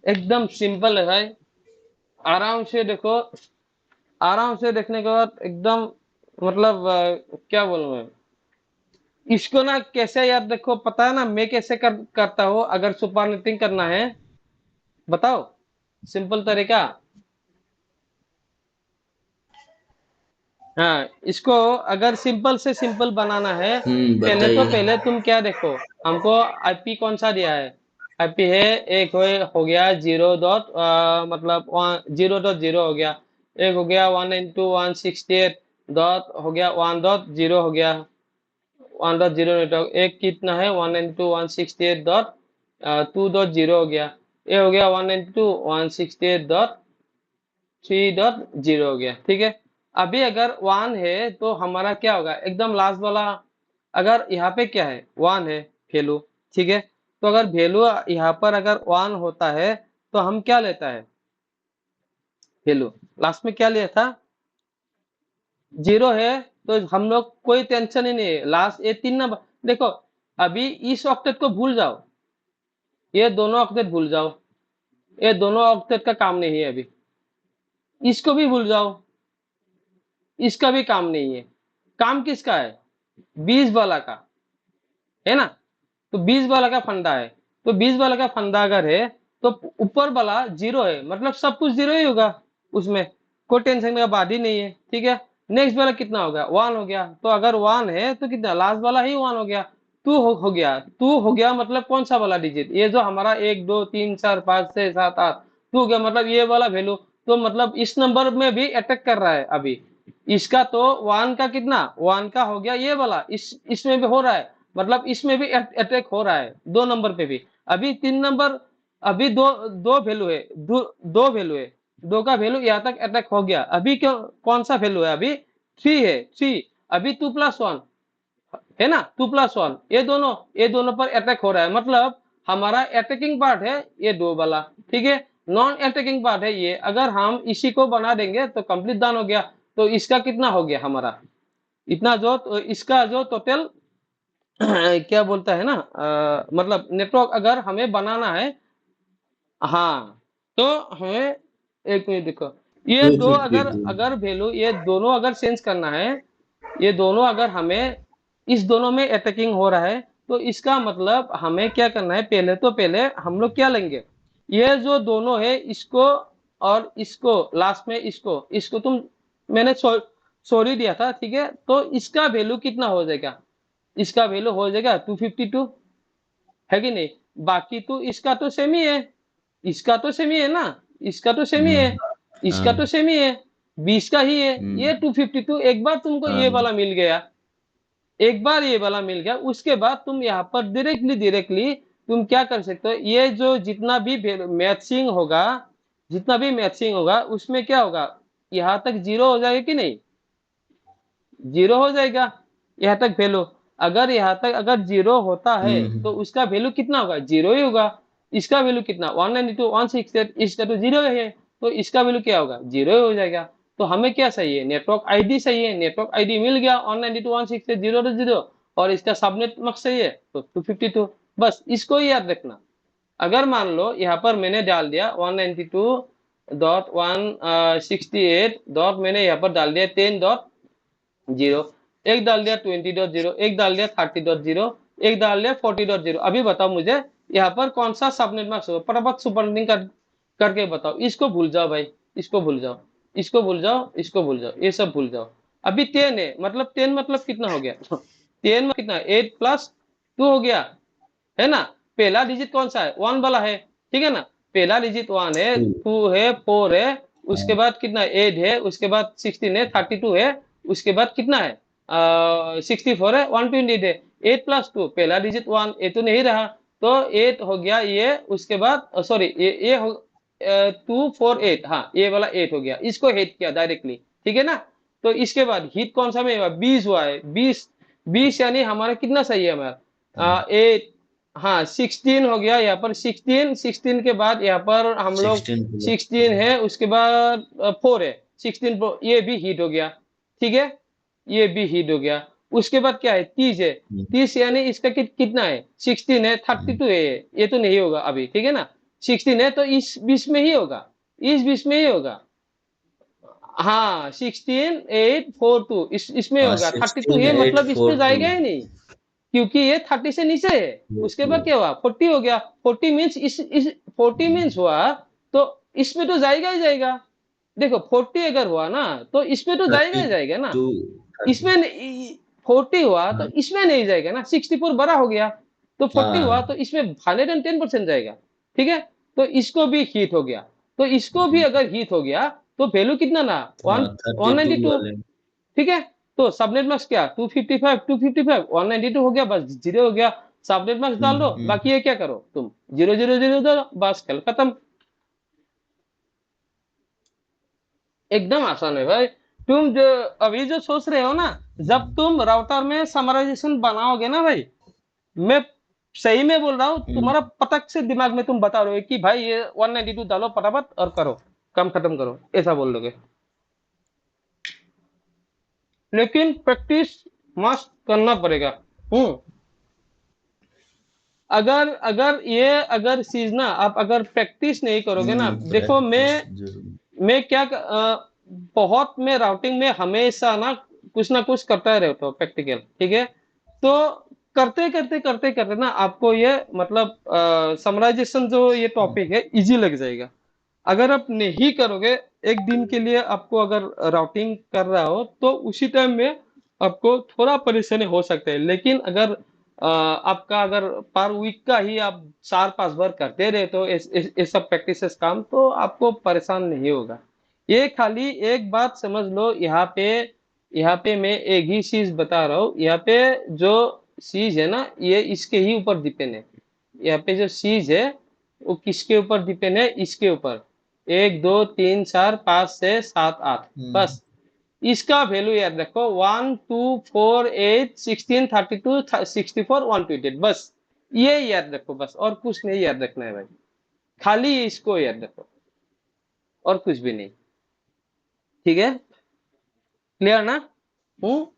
एकदम सिंपल है भाई, आराम से देखो, आराम से देखने के बाद एकदम मतलब क्या बोलूं मैं इसको ना कैसे यार, देखो पता है ना मैं कैसे करता हूँ अगर सुपर नेटिंग करना है, बताओ सिंपल तरीका। हाँ, इसको अगर सिंपल से सिंपल बनाना है, पहले तो बताइए। पहले तुम क्या देखो, हमको आईपी कौन सा दिया है, आईपी है एक हो गया 0 0.0 हो गया, एक हो गया 192.168 हो गया 1.0 हो गया 1.0 नेटवर्क, एक कितना है 192.168.2.0 हो गया, ये हो गया 192.168.3.0 हो गया। ठीक है, अभी अगर 1 है तो हमारा क्या होगा एकदम लास्ट वाला, अगर यहाँ पे क्या है 1 है वैल्यू, ठीक है, तो अगर वैल्यू यहाँ पर अगर 1 होता है तो हम क्या लेता है वैल्यू, लास्ट में क्या लिया था 0 है, तो हम लोग कोई टेंशन ही नहीं है, लास्ट ये 3 नंबर देखो। अभी इस ऑक्टेट को भूल जाओ, ये दोनों ऑक्टेट भूल जाओ, ये दोनों ऑक्टेट का काम नहीं है अभी, इसको भी भूल जाओ, इसका भी काम नहीं है। काम किसका है 20 वाला का, है ना, तो 20 वाला का फंडा है, तो 20 वाला का फंडा अगर है तो ऊपर वाला 0 है, मतलब सब कुछ 0 ही होगा, उसमें कोई टेंशन का बात ही नहीं है। ठीक है, नेक्स्ट वाला कितना हो गया 1 हो गया, तो अगर 1 है तो कितना लास्ट वाला ही 1 हो गया, 2 हो गया, 2 हो गया मतलब कौन सा वाला डिजिट, ये जो हमारा 1 2 3 4 5 6 7 8 2 हो गया, मतलब ये वाला वैल्यू, तो मतलब इस नंबर में भी अटैक कर रहा है अभी, इसका तो 1 का कितना 1 का हो गया, ये वाला इसमें भी हो रहा है, मतलब इसमें भी अटैक हो रहा है 2 नंबर पे भी, अभी 3 नंबर, अभी दो दो वैल्यू है, दो वैल्यू है, 2 का वैल्यू यहाँ तक अटैक हो गया, अभी क्यों कौन सा वैल्यू है अभी 3 है 3, अभी 2+1 है ना, 2+1 ये दोनों पर अटैक हो रहा है, मतलब हमारा अटैकिंग पार्ट है ये 2 वाला, ठीक है, नॉन अटैकिंग पार्ट है ये, अगर हम इसी को बना देंगे तो कंप्लीट डन हो गया। तो इसका कितना हो गया हमारा इतना जो, तो इसका जो टोटल क्या बोलता है ना मतलब नेटवर्क अगर हमें बनाना है, हाँ, तो हमें एक मिनट देखो, ये टू दो फिफ्टी अगर टू अगर वैल्यू ये दोनों अगर चेंज करना है, ये दोनों अगर हमें इस दोनों में अटैकिंग हो रहा है, तो इसका मतलब हमें क्या करना है, पहले तो पहले हम लोग क्या लेंगे, ये जो दोनों है इसको और इसको, लास्ट में इसको इसको तुम मैंने सॉरी दिया था, ठीक है, तो इसका वैल्यू कितना हो जाएगा, इसका वैल्यू हो जाएगा 252, है कि नहीं, बाकी तो इसका तो सेम ही है, इसका तो सेम ही है ना, इसका तो सेम ही है, इसका तो हाँ सेम ही है, 20 का ही है, ये हम्म 252, एक बार तुमको ये हाँ वाला मिल गया, एक बार ये वाला मिल गया, उसके बाद तुम यहाँ पर डायरेक्टली डायरेक्टली तुम क्या कर सकते हो, ये जो जितना भी मैचिंग होगा, जितना भी मैचिंग होगा उसमें क्या होगा, यहाँ तक 0 हो जाएगा कि नहीं, 0 हो जाएगा यहाँ तक वैल्यू, अगर यहाँ तक अगर 0 होता है तो हम्म उसका वैल्यू कितना होगा 0 ही होगा, इसका वैल्यू कितना 192.168, इसका तो 0 है, तो इसका वैल्यू क्या होगा 0 ही हो जाएगा। तो हमें क्या चाहिए नेटवर्क आईडी चाहिए, नेटवर्क आईडी मिल गया 192.168.0.0, और इसका सबनेट मक्स चाहिए तो 252, बस इसको ही याद रखना। अगर मान लो यहाँ पर मैंने डाल दिया 192.168 डॉट, मैंने यहाँ पर डाल दिया 10.0, एक डाल दिया 20.0, एक डाल दिया 30.0, एक डाल दिया 40.0, अभी बताओ मुझे यहाँ पर कौन सा सबनेट मार्क्स होगा, फटाफट सुपरनेटिंग करके बताओ, इसको भूल जाओ भाई, इसको भूल जाओ, इसको भूल जाओ, इसको भूल जाओ, ये सब भूल जाओ। अभी 10 है, मतलब 10 मतलब कितना हो गया 10 में कितना 8+2 हो गया, है ना, पहला डिजिट कौन सा है, 1 वाला है, ठीक है ना। पहला डिजिट 1 है, 2। 2 है, 4 है, उसके हाँ। बाद कितना 8 है, उसके बाद 16 है, 32 है, उसके बाद कितना है 64 है, 128 है। 8 प्लस 2, पहला डिजिट 1, ये तो नहीं रहा, तो 8 हो गया ये, उसके बाद सॉरी ये हो 2 4 8, हाँ ये वाला 8 हो गया, इसको हिट किया डायरेक्टली, ठीक है ना। तो इसके बाद हिट कौन सा में हुआ, 20 हुआ है, 20, 20 यानी हमारा कितना सही है हाँ, हमारा 8, हाँ 16 हो गया यहाँ पर, 16, 16 के बाद यहाँ पर हम लोग 16 प्लस 16 है, उसके बाद 4 है, 16 प्रो, ये भी हीट हो गया, ठीक है, ये भी हीट हो गया। उसके बाद क्या है, 30 है, 30 यानी इसका कितना है, 16 है, 32 है, ये तो नहीं होगा अभी, ठीक है ना। 16 है तो इस बीच में ही होगा, इस बीच में ही होगा, हाँ 16 8 4 2, इसमें हाँ, होगा, 32 16 है 8 मतलब इस पे 4 2। जाएगा ही नहीं, क्योंकि ये 30 से नीचे है। उसके बाद क्या हुआ, 40 हो गया, 40 मीन्स इस 40 मीन्स हुआ, तो इसमें तो जाएगा ही जाएगा। देखो 40 अगर हुआ ना, तो इसमें तो जाएगा ही जाएगा ना, 32 इसमें 40 हुआ तो हाँ, इसमें नहीं जाएगा ना, 64 बड़ा हो गया, तो 40 हुआ तो हाँ, इसमें 110% जाएगा, ठीक है। तो इसको भी हीट हो गया, तो इसको भी अगर हीट हो गया, तो वैल्यू कितना ना, हाँ, वन 32 192, वाले। ठीक है। तो सबनेट मार्क्स क्या, 255 255 192 हो गया, बस जीरो हो गया, सबनेट मार्क्स डाल दो, बाकी हम्म। ये क्या करो तुम, 0 0 0 दो, बस खेल खत्म। एकदम आसान है भाई। तुम जो अभी जो सोच रहे हो ना, जब तुम राउटर में समराइजेशन बनाओगे ना भाई, मैं सही में बोल रहा हूँ, हम्म। तुम्हारा पटक से दिमाग में तुम बता रहे हो कि भाई ये 192 डालो फटाफट और करो, काम खत्म करो, ऐसा बोल दोगे। लेकिन प्रैक्टिस मस्त करना पड़ेगा। हम्म। अगर अगर ये अगर चीज ना आप अगर प्रैक्टिस नहीं करोगे ना, देखो प्रैक्टिस जरूर। मैं क्या बहुत मैं राउटिंग में हमेशा ना कुछ करता रहता हूँ प्रैक्टिकल, ठीक है। तो करते करते करते करते ना आपको ये मतलब समराइजेशन जो ये टॉपिक है इजी लग जाएगा। अगर आप नहीं करोगे, एक दिन के लिए आपको अगर राउटिंग कर रहा हो, तो उसी टाइम में आपको थोड़ा परेशानी हो सकता है, लेकिन अगर आपका अगर पर वीक का ही आप 4 5 बार करते रहे तो ये सब प्रैक्टिसेस काम, तो आपको परेशान नहीं होगा। ये खाली एक बात समझ लो, यहाँ पे मैं एक ही चीज बता रहा हूँ, यहाँ पे जो चीज है ना, ये इसके ही ऊपर डिपेंड है। यहाँ पे जो चीज है वो किसके ऊपर डिपेंड है, इसके ऊपर, 1 2 3 4 5 6 7 8, हम्म। बस इसका वैल्यू याद रखो, 1 2 4 8 16 32 64 128, बस ये याद रखो, बस और कुछ नहीं याद रखना है भाई, खाली इसको याद रखो और कुछ भी नहीं, ठीक है, क्लियर ना। हूँ।